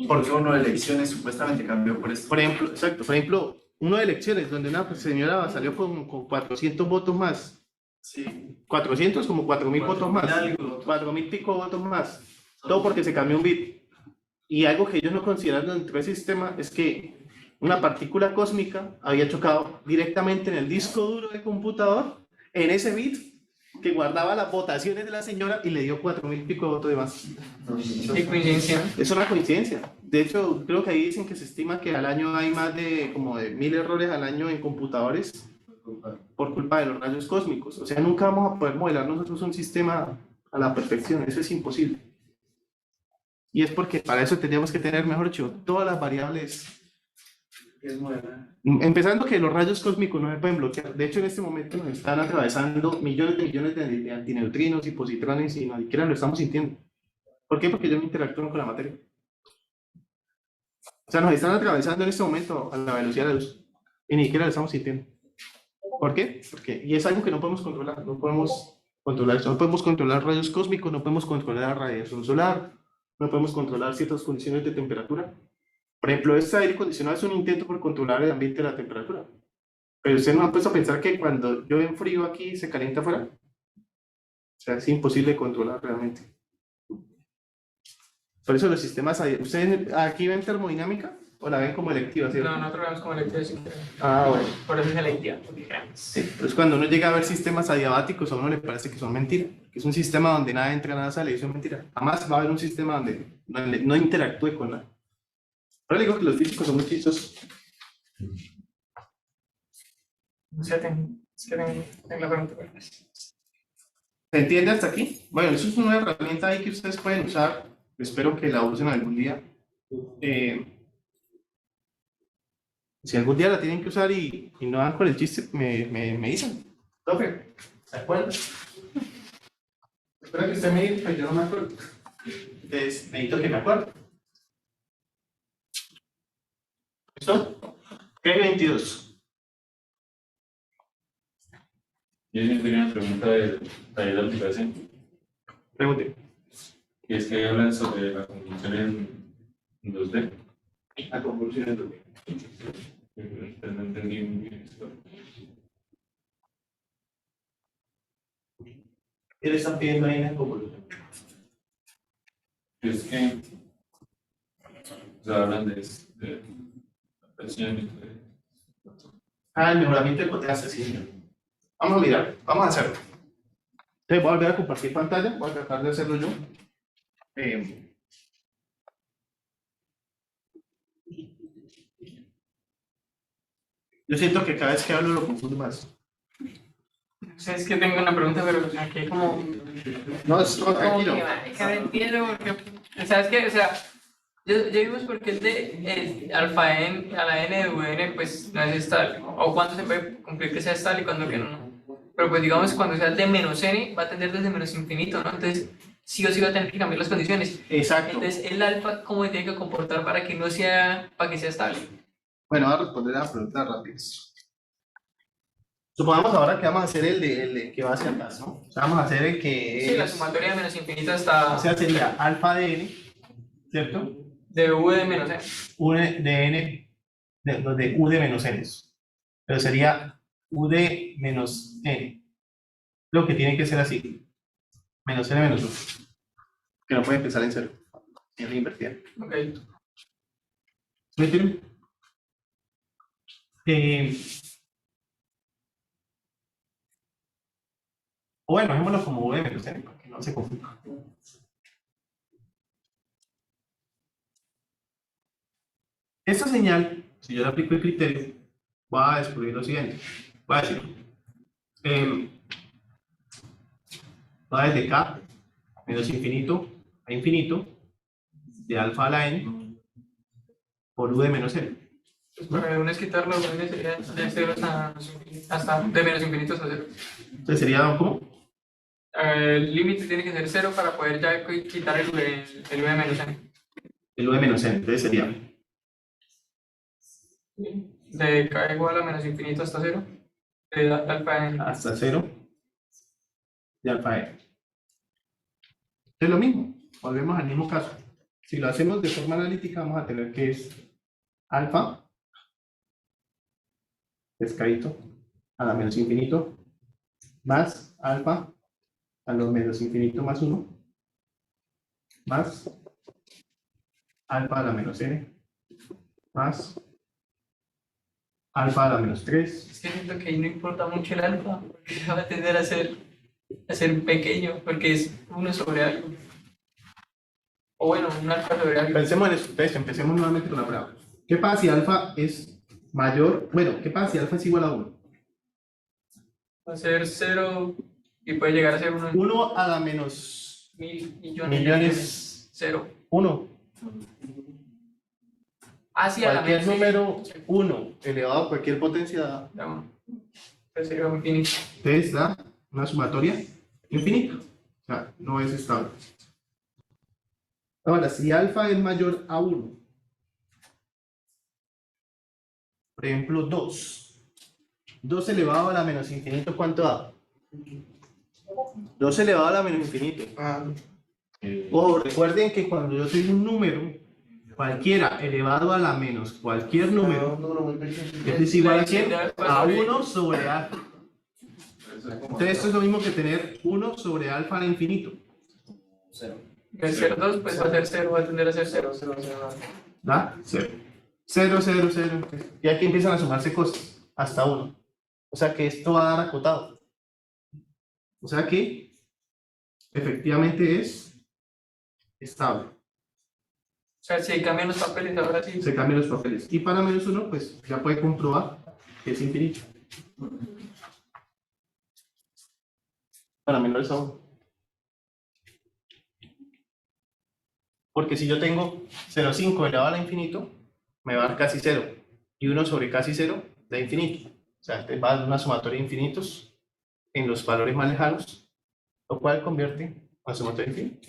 Porque uno de elecciones supuestamente cambió por eso. Por ejemplo, exacto, por ejemplo, uno de elecciones donde una señora salió con 400 votos más. Sí. 400 como 4.000 votos más. Algo. 4.000 pico votos más. Todo porque se cambió un bit. Y algo que ellos no consideran dentro del sistema es que una partícula cósmica había chocado directamente en el disco duro del computador, en ese bit que guardaba las votaciones de la señora y le dio 4.000 pico de votos de más. Qué coincidencia. Es una coincidencia. De hecho, creo que ahí dicen que se estima que al año hay más de como de 1.000 errores al año en computadores por culpa de los rayos cósmicos. O sea, nunca vamos a poder modelar nosotros un sistema a la perfección. Eso es imposible. Y es porque para eso tendríamos que tener, mejor dicho, todas las variables. Empezando que los rayos cósmicos no se pueden bloquear. De hecho, en este momento nos están atravesando millones de antineutrinos y positrones y ni siquiera lo estamos sintiendo. ¿Por qué? Porque ellos no interactúan con la materia. O sea, nos están atravesando en este momento a la velocidad de la luz y ni siquiera lo estamos sintiendo. ¿Por qué? Y es algo que no podemos controlar. No podemos controlar eso. No podemos controlar rayos cósmicos, no podemos controlar la radiación solar, no podemos controlar ciertas condiciones de temperatura. Por ejemplo, este aire acondicionado es un intento por controlar el ambiente de la temperatura. Pero usted no ha puesto a pensar que cuando yo en frío aquí se calienta afuera. O sea, es imposible controlar realmente. Por eso los sistemas, ¿ustedes aquí ven termodinámica o la ven como electiva? ¿Cierto? No, nosotros vemos como electiva. Ah, bueno. Por eso es electiva, porque creamos. Sí, pues cuando uno llega a ver sistemas adiabáticos, a uno le parece que son mentiras. Que es un sistema donde nada entra, nada sale, eso es mentira. Jamás va a haber un sistema donde no interactúe con nada. Pero digo que los físicos son muy chistosos. O sea, es que tengo la pregunta. ¿Se entiende hasta aquí? Bueno, eso es una herramienta ahí que ustedes pueden usar. Espero que la usen algún día. Si algún día la tienen que usar y no dan con el chiste, me dicen. Profe, ¿se acuerdan? Espero que usted me diga, pero yo no me acuerdo. Entonces, necesito que me acuerde. ¿Listo? ¿Qué hay 22? Yo tenía una pregunta del taller de aplicación, Pregunte. y es que hablan sobre la convolución en 2D. La convolución en 2D. Pero no entendí muy bien esto. ¿Qué le están pidiendo ahí en la convolución? Es que, o sea, hablan de presión. El mejoramiento de contraste, sí. Vamos a mirar, vamos a hacerlo. Entonces voy a volver a compartir pantalla, voy a tratar de hacerlo yo. Yo siento que cada vez que hablo lo confundo más. O sea, es que tengo una pregunta, pero aquí como... No, es todo tranquilo. No entiendo porque... ¿Sabes qué? O sea, ya vimos por qué el de alfa n a la n de un pues no es estable. O cuándo se puede cumplir que sea estable y cuándo que no. Pero pues digamos, cuando sea el de menos n, va a tender desde menos infinito, ¿no? Entonces, sí o sí va a tener que cambiar las condiciones. Exacto. Entonces, el alfa, ¿cómo se tiene que comportar para que no sea, para que sea estable? Bueno, voy a responder a la pregunta rápido. Supongamos ahora que vamos a hacer el de que va hacia atrás, ¿no? O sea, vamos a hacer el que Sí, la es... sumatoria de menos infinito hasta... O sea, sería alfa de n, ¿cierto? de v de menos n. U de n, de u de menos n. Pero sería u de menos n. Lo que tiene que ser así. Menos n menos 1. Que no puede empezar en 0. En la invertida. Ok. ¿Me entienden? O bueno, dejémoslo como v de menos n, para que no se confunda. Esta señal, si yo le aplico el criterio, va a descubrir lo siguiente. Va a decir, va desde K menos infinito a infinito, de alfa a la n, por u de menos n. Pues para uno es quitarlo, n sería de 0 hasta de menos infinito hasta 0. Entonces sería, ¿cómo? El límite tiene que ser 0 para poder ya quitar el u de menos n. El u de menos n, entonces sería De k igual a menos infinito hasta 0. De alfa n. hasta 0 de alfa n. Es lo mismo, volvemos al mismo caso. Si lo hacemos de forma analítica, vamos a tener que es alfa pescadito a la menos infinito más alfa a los menos infinito más 1 más alfa a la menos n más alfa a la menos 3. Es que siento que ahí no importa mucho el alfa, porque va a tender a ser pequeño, porque es 1 sobre algo. O bueno, un alfa sobre algo. Pensemos en eso, entonces empecemos nuevamente con la prueba. ¿Qué pasa si alfa es mayor? Bueno, ¿qué pasa si alfa es igual a 1? Va a ser 0 y puede llegar a ser 1 1 a la menos mil millones 0. 1. Hacia la Cualquier menos número 1 elevado a cualquier potencia Pues sería infinito. entonces da una sumatoria infinita. O sea, no es estable. Ahora, si alfa es mayor a 1, por ejemplo 2. 2 elevado a la menos infinito, ¿cuánto da? 2 elevado a la menos infinito. Ojo, recuerden que cuando yo tengo un número, cualquiera elevado a la menos cualquier número, es igual a quién? A 1 sobre alfa. Entonces esto es lo mismo que tener 1 sobre alfa al infinito. El 0,2 pues va a ser 0, va a tender a ser 0. ¿Da? 0. 0, 0, 0. Y aquí empiezan a sumarse cosas hasta 1. O sea que esto va a dar acotado. O sea que efectivamente es estable. O sea, si cambian los papeles, ahora sí. Se cambian los papeles. Y para menos 1, pues ya puede comprobar que es infinito. Para menores a 1. Porque si yo tengo 0,5 elevado a la infinito, me va a dar casi 0. Y 1 sobre casi 0 da infinito. O sea, este va a dar una sumatoria de infinitos en los valores más lejanos, lo cual convierte a sumatoria infinita.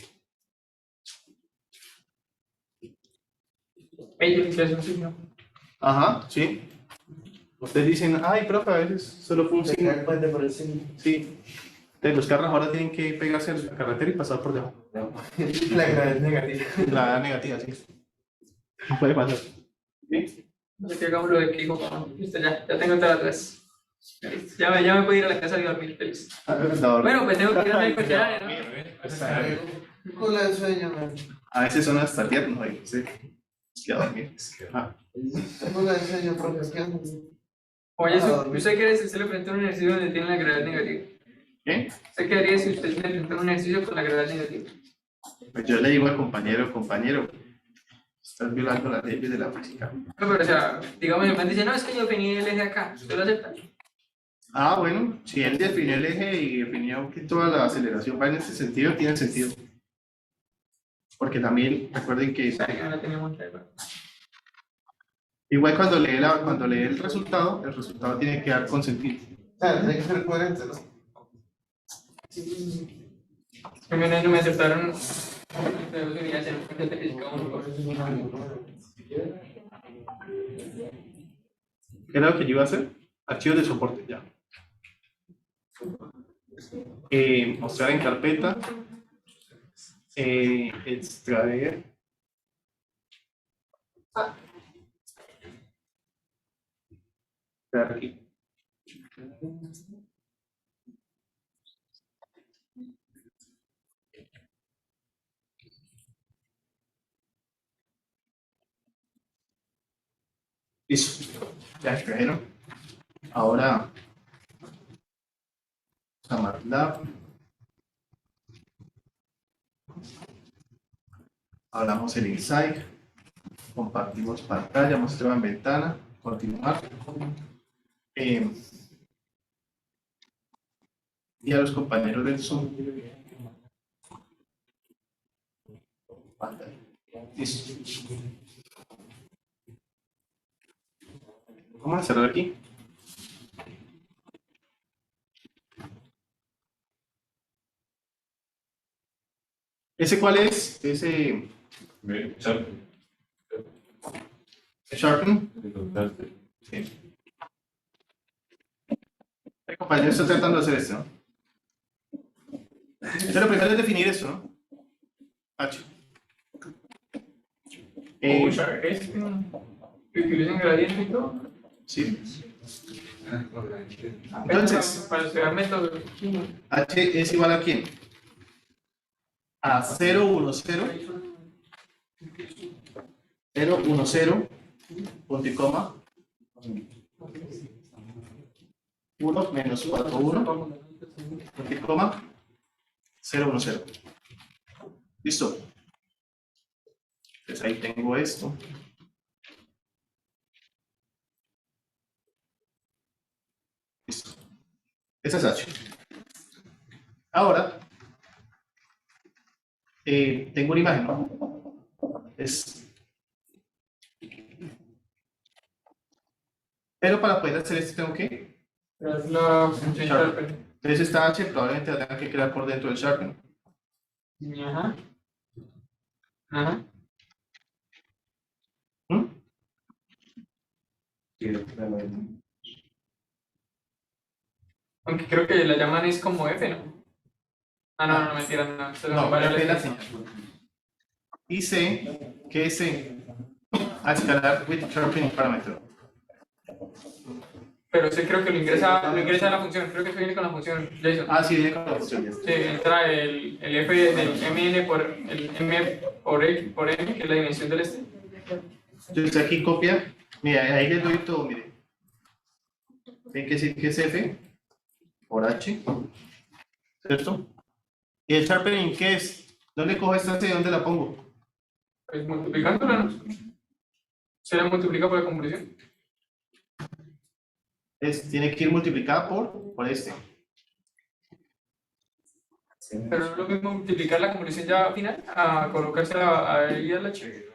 Ellos ya son signo. Ajá, sí. Ustedes dicen, ay, profe, a veces solo fue un signo. Sí. Entonces los carros ahora tienen que pegarse a la carretera y pasar por debajo. La gravedad negativa. La negativa, sí. No puede pasar. ¿Sí? Así que hagamos lo de Kiko. Listo, ya tengo todas las. Ya me puedo ir a la casa y dormir feliz. Bueno, pues tengo que ir a hacer cuestionario, ¿no? Con la de sueño, man. A veces son hasta tiernos ahí, sí. Ya dormir. Ah. Con la de sueño, profe, ¿qué haces? Oye, ¿usted qué haría si usted le presenta un ejercicio donde tiene la gravedad negativa? ¿Qué? ¿Usted qué haría si usted le presenta un ejercicio con la gravedad negativa? Pues yo le digo al compañero, estás violando las leyes de la física. No, pero o sea, digamos, el man dice, no, es que yo definí el eje acá. ¿Usted lo acepta? Ah, bueno, si él definió el eje y definió que toda la aceleración va en ese sentido, tiene sentido. Porque también, recuerden que No la tenía muy clara. igual cuando lee el resultado tiene que dar con sentido. O sea, tiene que ser coherente, ¿no? A mí no me aceptaron. De 2 unidades en un de física 1. ¿Qué era lo que yo iba a hacer? Archivos de soporte, ya. Mostrar en carpeta. Extraer. Dar aquí. Listo. Ya extrajeron. Ahora vamos a MATLAB. Hablamos el insight. Compartimos pantalla, muestra en ventana, continuar. Y a los compañeros del Zoom. Pantalla. Listo. Vamos a cerrar aquí. ¿Ese cuál es? Ese Sharpen. Sí. El compañero está tratando de hacer esto, ¿no? Entonces lo primero es definir esto, ¿no? H. Que utilizan gradiente y todo. Sí. Entonces, Para estudiar métodos. H es igual a quién? A 0, 1, 0. 0, 1, 0. Punto y coma. 1 menos 4, 1. Punto y coma. 0, 1, 0. ¿Listo? Entonces ahí tengo esto. Listo. Esa es H. Ahora, tengo una imagen, ¿no? Pero para poder hacer esto tengo que... La función Sharpen. Entonces esta H probablemente la tenga que crear por dentro del Sharpen. Ajá. Ajá. ¿Mm? Aunque creo que la llaman es como F, ¿no? Ah, no, no, mentira, no. Solo No, variables. F es la señal. Y C, ¿qué es C? A escalar with sharpening parámetro. Pero sí creo que lo ingresa a la función. Creo que eso viene con la función JSON. Ah, sí, viene con la función. Sí, entra el F del MN por el M por X por M, que es la dimensión del este. Entonces aquí copia. Mira, ahí le doy todo, mire. Ven que sí que es F por H. ¿Cierto? ¿Y el sharpening qué es? ¿Dónde cojo esta C? ¿Dónde la pongo? Pues multiplicándola, ¿no? Se la multiplica por la convolución. Tiene que ir multiplicada por este. Pero no es lo mismo multiplicar la convolución ya final a colocársela ahí a la H.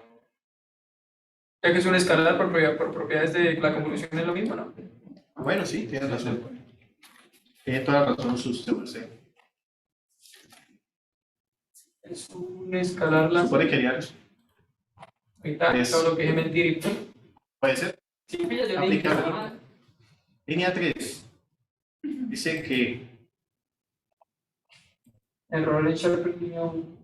Ya que es un escalar por propiedades de la convolución es lo mismo, ¿no? Bueno, sí, tienes razón. Tiene toda la razón usted, Merced. Es un escalar la. Supone que haría eso. Ahorita Es- todo lo que es mentir y. Puede ser. Sí, pilla, yo le dije. Aplicable. Línea 3. Dice que Error en Sharpen.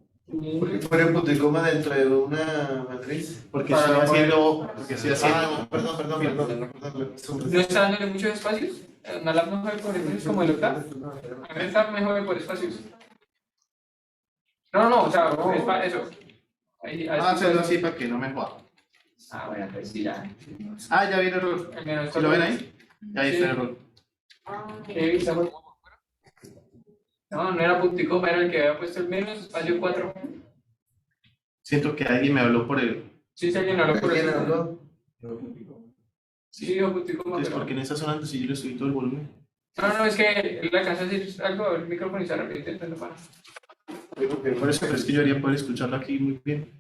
Porque fuera punto y coma dentro de una matriz. porque Para estoy poder- haciendo. Porque estoy haciendo. Ah, perdón. ¿No está dándole muchos espacios? ¿MATLAB no juega por espacios como el octavo? A mí está mejor por espacios. No, o sea, eso. Ahí, Hacerlo así para que no me joda. Ah, bueno, pues sí, ya. Ah, ya vi el error. Al menos ¿Sí lo ven ahí? Ya ahí está el error. No era punto y coma, era el que había puesto el menos, espacio 4. Siento que alguien me habló por el. Sí, si alguien habló por ¿Quién eso. habló? Sí, dijo punto y coma. Entonces, pero- ¿por qué no está sonando si yo le subí todo el volumen? No, es que él alcanzó a decir algo al micrófono y se repite, entonces no para. Por eso, pero es que yo debería poder escucharlo aquí muy bien.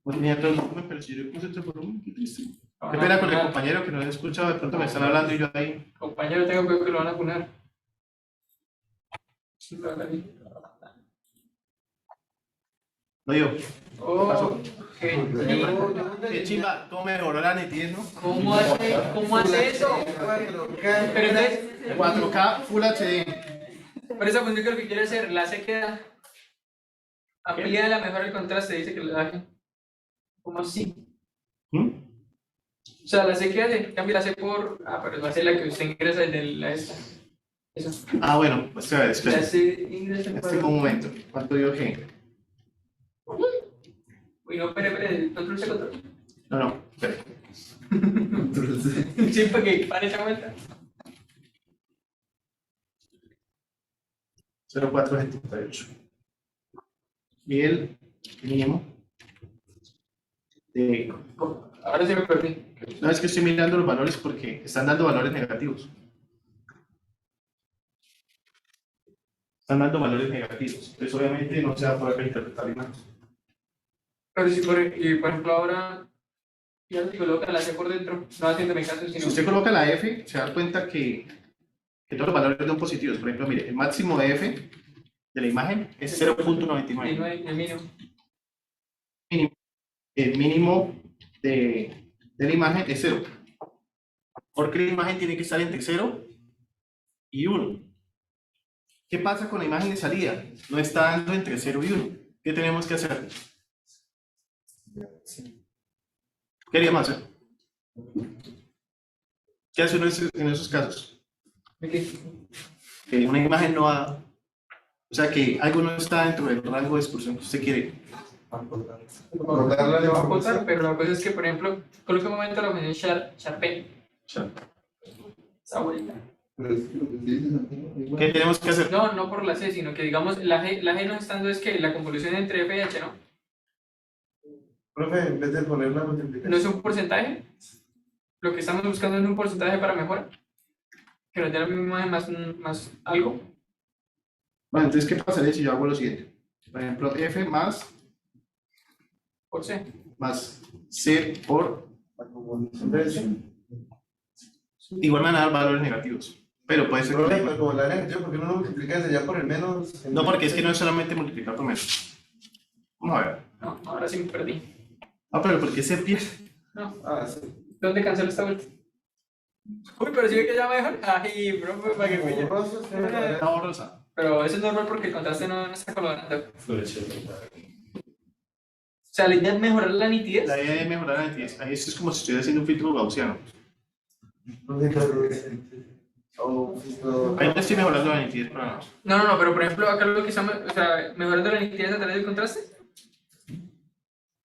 No tenía todo el volumen, pero si yo le puse todo el volumen, qué triste. Qué pena con el compañero que no he escuchado, de pronto me están hablando y yo ahí. Compañero, tengo cuidado que lo van a poner. No yo. Oh, Qué chimba, cómo mejoró la nitidez, ¿no? ¿Cómo hace eso? Pero entonces, 4K Full HD. por esa función que lo que quiere hacer, la C queda amplía la mejora el contraste, dice que le baje. ¿Cómo así? ¿Mm? O sea, la C queda de cambia la C por. Ah, pero va a ser la que usted ingresa desde la esta. Eso. Ah, bueno, pues a ver, La espera. C ingresa Este un momento. ¿Cuánto dio que? Uy, no, espere, control C, control. No, espera. Sí, porque para esa vuelta. 0478. y el mínimo de... Ahora sí me perdí. No, es que estoy mirando los valores porque están dando valores negativos. Están dando valores negativos. Entonces, obviamente, no se va a poder interpretar bien. Pero si por ejemplo ahora ya se coloca la C por dentro, no haciéndome caso, Si sino usted coloca la F, se da cuenta que todos los valores son positivos. Por ejemplo, mire, el máximo de F de la imagen es 0.99. el mínimo. El mínimo de la imagen es 0. Porque la imagen tiene que estar entre 0 y 1. ¿Qué pasa con la imagen de salida? No está dando entre 0 y 1. ¿Qué tenemos que hacer? ¿Qué haríamos hacer? ¿Qué hace uno en esos casos? Que una imagen no ha... O sea, que algo no está dentro del rango de exclusión que usted quiere. Le va a apuntar, pero la cosa es que, por ejemplo, coloque un momento la función sharpen. Esa vuelta. ¿Qué tenemos que hacer? No por la C, sino que digamos, la G no estando es que la convolución entre F y H, ¿no? Profe, en vez de poner la ¿No multiplicación. es un porcentaje? Lo que estamos buscando es un porcentaje para mejora. Que nos dé la misma más algo. Bueno, entonces, ¿qué pasaría si yo hago lo siguiente? Por ejemplo, F Por C. más C por... La convolución de eso. Igual me van a dar valores negativos. Pero puede ser Profe, que... pero como la negativa, ¿por qué no lo multiplicas allá por el menos? No, porque es que no es solamente multiplicar por menos. Vamos a ver. No, ahora sí me perdí. Ah, pero ¿por qué se pierde? No, Ah, sí. ¿dónde cancelo esta vuelta? Uy, pero si ve que ya mejor. Ay, bro, para que pille. Borroso, sí, ¿verdad? Está borrosa. Pero eso es normal porque el contraste no está colaborando. O sea, la idea es mejorar la nitidez. La idea es mejorar la nitidez. Ahí esto es como si estuviera haciendo un filtro gaussiano. Ahí no estoy mejorando la nitidez para nada. No, pero por ejemplo, acá lo que estamos, o sea, mejorando la nitidez a través del contraste.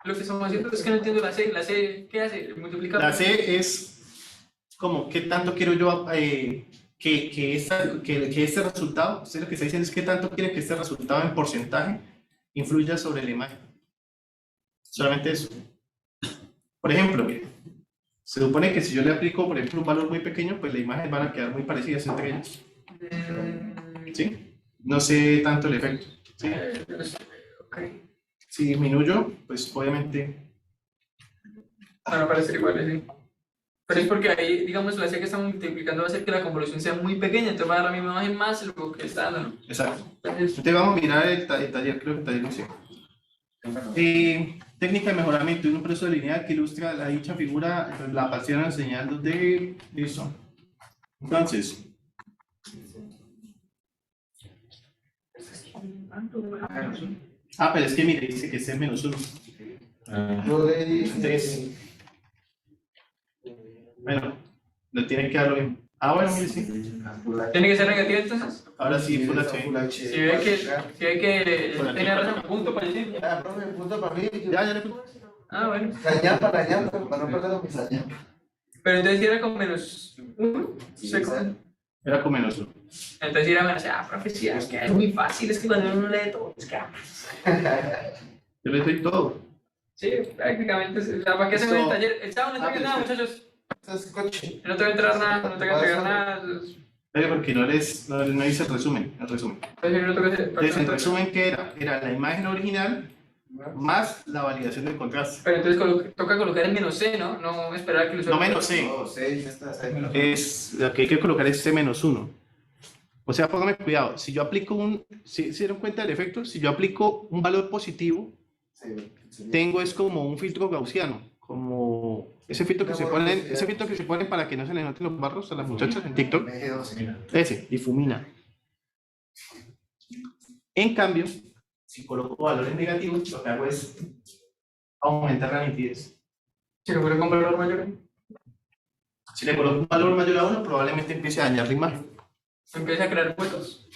Lo que estamos haciendo es que no entiendo la C. ¿La C qué hace? Multiplica. La C es como qué tanto quiero yo que este resultado, usted lo que está diciendo es qué tanto quiere que este resultado en porcentaje influya sobre la imagen. Solamente eso. Por ejemplo, mire, se supone que si yo le aplico, por ejemplo, un valor muy pequeño, pues las imágenes van a quedar muy parecidas entre ellas. ¿Sí? No sé tanto el efecto. ¿Sí? Ok. Si disminuyo, pues obviamente... Van a parecer iguales, sí. Pero es porque ahí, digamos, la C que estamos multiplicando va a hacer que la convolución sea muy pequeña, entonces va a dar la misma imagen más lo que está dando, ¿no? Exacto. Entonces, Entonces vamos a mirar el taller, creo que el taller no sé. Técnica de mejoramiento de un proceso lineal que ilustra la dicha figura, pues, la apasiona enseñando de... Listo. Entonces, pero es que mire, dice que es el menos 1. Yo le dije. Entonces, bueno, lo tiene que dar lo mismo. Bueno, mire, sí. ¿tiene que ser negativo entonces? Ahora sí, Full Full HD. HD. Si ve que Bueno, tiene razón, punto para decir. Ah, profe, punto para mí. Ya le puse. Ah, bueno. Cañapa, para no perder la misaña. Pero entonces si era con menos 1, Era con menos 1. entonces era menos, profe, sí, es que es muy fácil, es que cuando uno lee todo, es que... Yo le doy todo. Sí, prácticamente, o sea, ¿para qué hacemos el taller? El sábado no tengo nada, muchachos. Esto es coche. No tengo que entrar nada, no tengo que entregar nada. Pero porque no dice el resumen. Entonces no tengo que hacer... Entonces, el resumen que era la imagen original más la validación del contraste. Pero entonces toca colocar el menos C, ¿no? No esperar a que el usuario... No menos C. No, 6, ya está. Es lo que hay que colocar es C-1. O sea, póngame cuidado. Si yo aplico ¿se dieron cuenta del efecto? Si yo aplico un valor positivo, tengo es como un filtro gaussiano, como ese filtro que se ponen para que no se les noten los barros a las muchachas en TikTok. Ese, difumina. En cambio, si coloco valores negativos, lo que hago es aumentar la nitidez. Si lo fuera con valor mayor, Si le coloco un valor mayor a 1, probablemente empiece a dañar la imagen. empieza a crear huecos.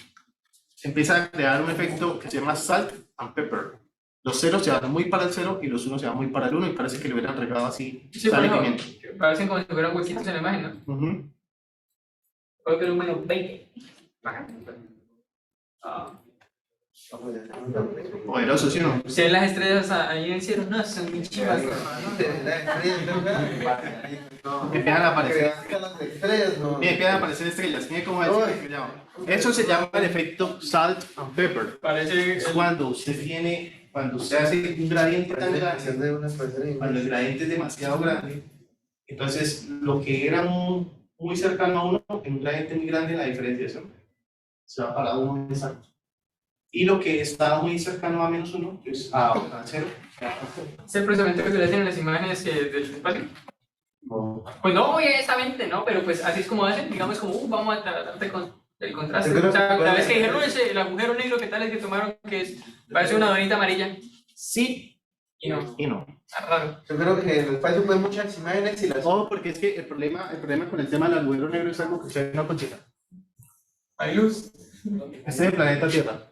Empieza a crear un efecto que se llama salt and pepper. Los ceros se van muy para el 0 y los 1 se van muy para el 1 y parece que le hubieran regado así Sí, sal y bueno, pimienta. parecen como si fueran huequitos en la imagen, ¿no? Ujú. Creo que era un menos 20. Poderoso, ¿sí o no? Ustedes las estrellas ahí en el cielo, no, son muy chivas. Que empiezan a aparecer. Las estrellas, no. Mire, empiezan a aparecer estrellas. Mire cómo es estrellado. Eso se llama el efecto salt and pepper. Parece Es cuando usted hace un gradiente tan grande, cuando el gradiente es demasiado grande, entonces lo que era muy cercano a uno, en un gradiente muy grande, la diferenciación se va para uno exacto. Y lo que está muy cercano a menos uno, pues a cero. es el procesamiento que se le hacen en las imágenes del espacio. Pues no, obviamente, ¿no? Pero pues así es como hacen, digamos como, vamos a tratar el contraste. Yo creo O sea, que la vez que dijeron el agujero negro, ¿qué tal es que tomaron que parece una donita amarilla? Sí Y no, y no. está raro. Yo creo que en el espacio hay muchas imágenes y las... Ojo, porque es que el problema con el tema del agujero negro es algo que usted no considera. Hay luz. Este es el planeta Tierra.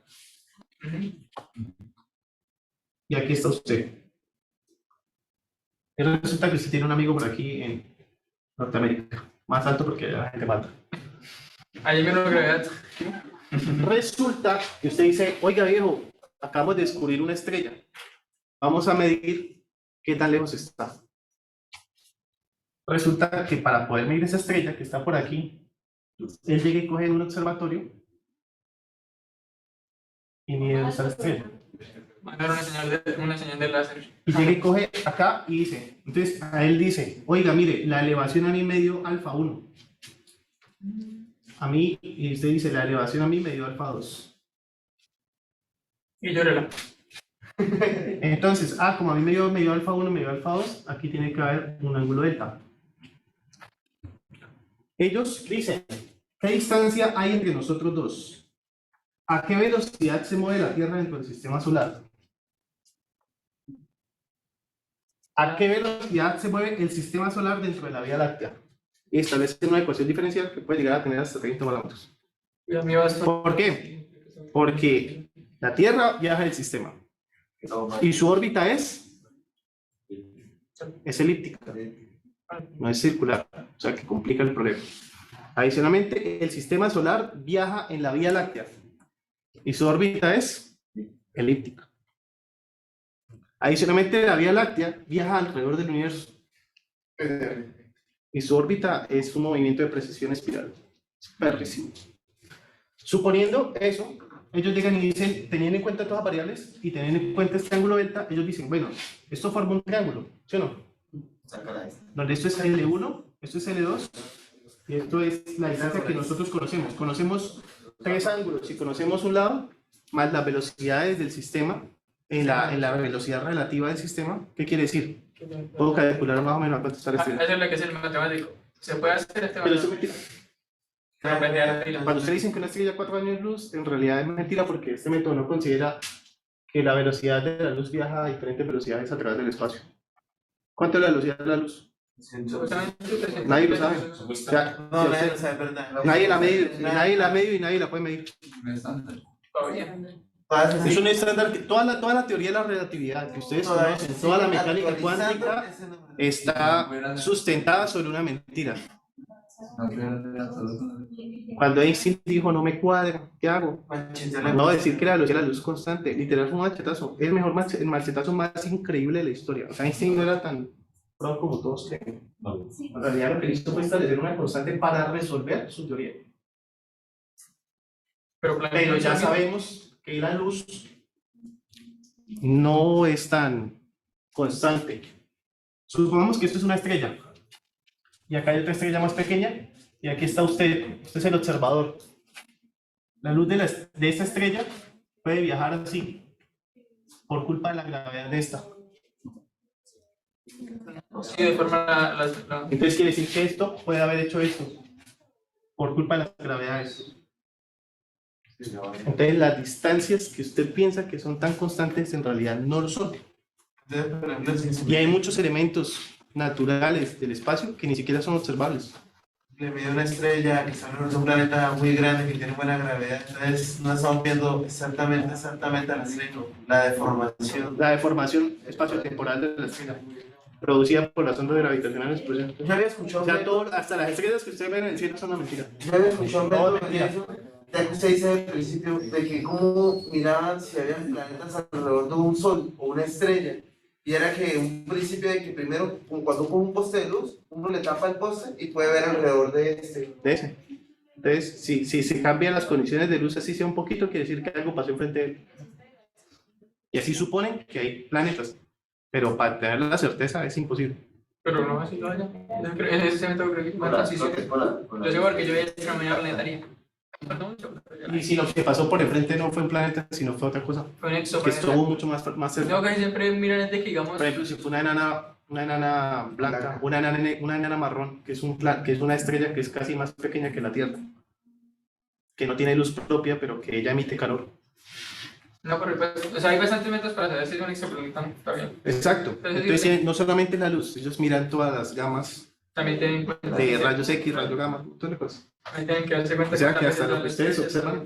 Y aquí está usted. Y resulta que usted tiene un amigo por aquí en Norteamérica. Más alto porque allá la gente mata. Ahí menos gravedad. Resulta que usted dice, oiga viejo, acabamos de descubrir una estrella. Vamos a medir qué tan lejos está. Resulta que para poder medir esa estrella que está por aquí, él llega y coge en un observatorio y mide dónde está la estrella. Mandar una señal de láser. Y llega y coge acá y dice, entonces a él dice, oiga, mire, la elevación a mí me dio alfa 1. A mí, y usted dice, la elevación a mí me dio alfa 2. Y llórela. Entonces, como a mí me dio alfa 1, me dio alfa 2, aquí tiene que haber un ángulo delta. Ellos dicen, ¿qué distancia hay entre nosotros dos? ¿A qué velocidad se mueve la Tierra dentro del sistema solar? ¿A qué velocidad se mueve el sistema solar dentro de la Vía Láctea? Y establecen una ecuación diferencial que puede llegar a tener hasta 30 parámetros. ¿Por qué? Porque la Tierra viaja en el sistema y su órbita es elíptica, no es circular, o sea que complica el problema. Adicionalmente, el sistema solar viaja en la Vía Láctea y su órbita es elíptica. Adicionalmente, la Vía Láctea viaja alrededor del universo y su órbita es un movimiento de precesión espiral. Es perrísimo. Suponiendo eso, ellos llegan y dicen, teniendo en cuenta todas las variables y teniendo en cuenta este ángulo delta, ellos dicen, bueno, esto forma un triángulo, ¿sí o no? Donde esto es L1, esto es L2 y esto es la distancia que nosotros conocemos. Conocemos tres ángulos y conocemos un lado más las velocidades del sistema en la velocidad relativa del sistema. ¿Qué quiere decir? Puedo calcular más o menos a cuánto está la estrella. Eso es lo que es el matemático. Se puede hacer este Pero eso es matemático. mentira. Cuando ustedes dicen que una estrella 4 años luz, en realidad es mentira porque este método no considera que la velocidad de la luz viaja a diferentes velocidades a través del espacio. ¿Cuánto es la velocidad de la luz? Nadie lo sabe. O sea, No, si nadie usted- lo sabe, ¿verdad? nadie la mide, nadie la mide y nadie la puede medir. Es un estándar que toda la teoría de la relatividad que ustedes conocen, toda la mecánica cuántica está sustentada sobre una mentira. Cuando Einstein dijo no me cuadra, ¿qué hago? No decir que la velocidad de la luz es constante, literal fue un machetazo, es el machetazo más increíble de la historia. O sea, Einstein no era tan pro como todos creen. En realidad lo que hizo fue establecer una constante para resolver su teoría. Pero ya sabemos que la luz no es tan constante. Supongamos que esto es una estrella y acá hay otra estrella más pequeña y aquí está usted es el observador. La luz de esta estrella puede viajar así por culpa de la gravedad de esta. Sí, de forma Entonces quiere decir que esto puede haber hecho esto por culpa de las gravedades. Entonces las distancias que usted piensa que son tan constantes en realidad no lo son. Y hay muchos elementos naturales del espacio que ni siquiera son observables. Le midió una estrella que está en un planeta muy grande que tiene buena gravedad, entonces no estamos viendo exactamente a la estrella, la deformación. La deformación espaciotemporal de la estrella, producida por las ondas gravitacionales. Yo había escuchado O sea, hasta las estrellas que ustedes ven en el cielo son una mentira. yo había escuchado un Todo método que mentira. hizo ya que usted dice al principio de que cómo miraban si había planetas alrededor de un sol o una estrella, y era que un principio de que primero, como cuando con un poste de luz, uno le tapa el poste y puede ver alrededor de este. De ese. Entonces, si se cambian las condiciones de luz así sea un poquito, quiere decir que algo pasó enfrente de él. Y así suponen que hay planetas, pero para tener la certeza es imposible. Pero no así lo haya. En ese momento creo que fue transición. Yo sé porque yo vi esta mañana planetaria. Me falta mucho, pero ya. Y si lo que pasó por enfrente no fue un planeta, sino fue otra cosa, Fue un que exoplaneta. estuvo mucho más cerca. Tengo que siempre miran desde que digamos. Por ejemplo, si fue una enana blanca, una enana marrón, que es una estrella que es casi más pequeña que la Tierra, que no tiene luz propia, pero que ella emite calor. No, pero pues, o sea, hay bastantes métodos para saber si es un exoplaneta. Está bien. Exacto. Entonces, no solamente la luz, ellos miran todas las gamas También tienen en cuenta. de rayos X, rayos gamma, todas las cosas. También tienen que darse cuenta O sea, que cuántas hasta veces lo que las ustedes estrellas observan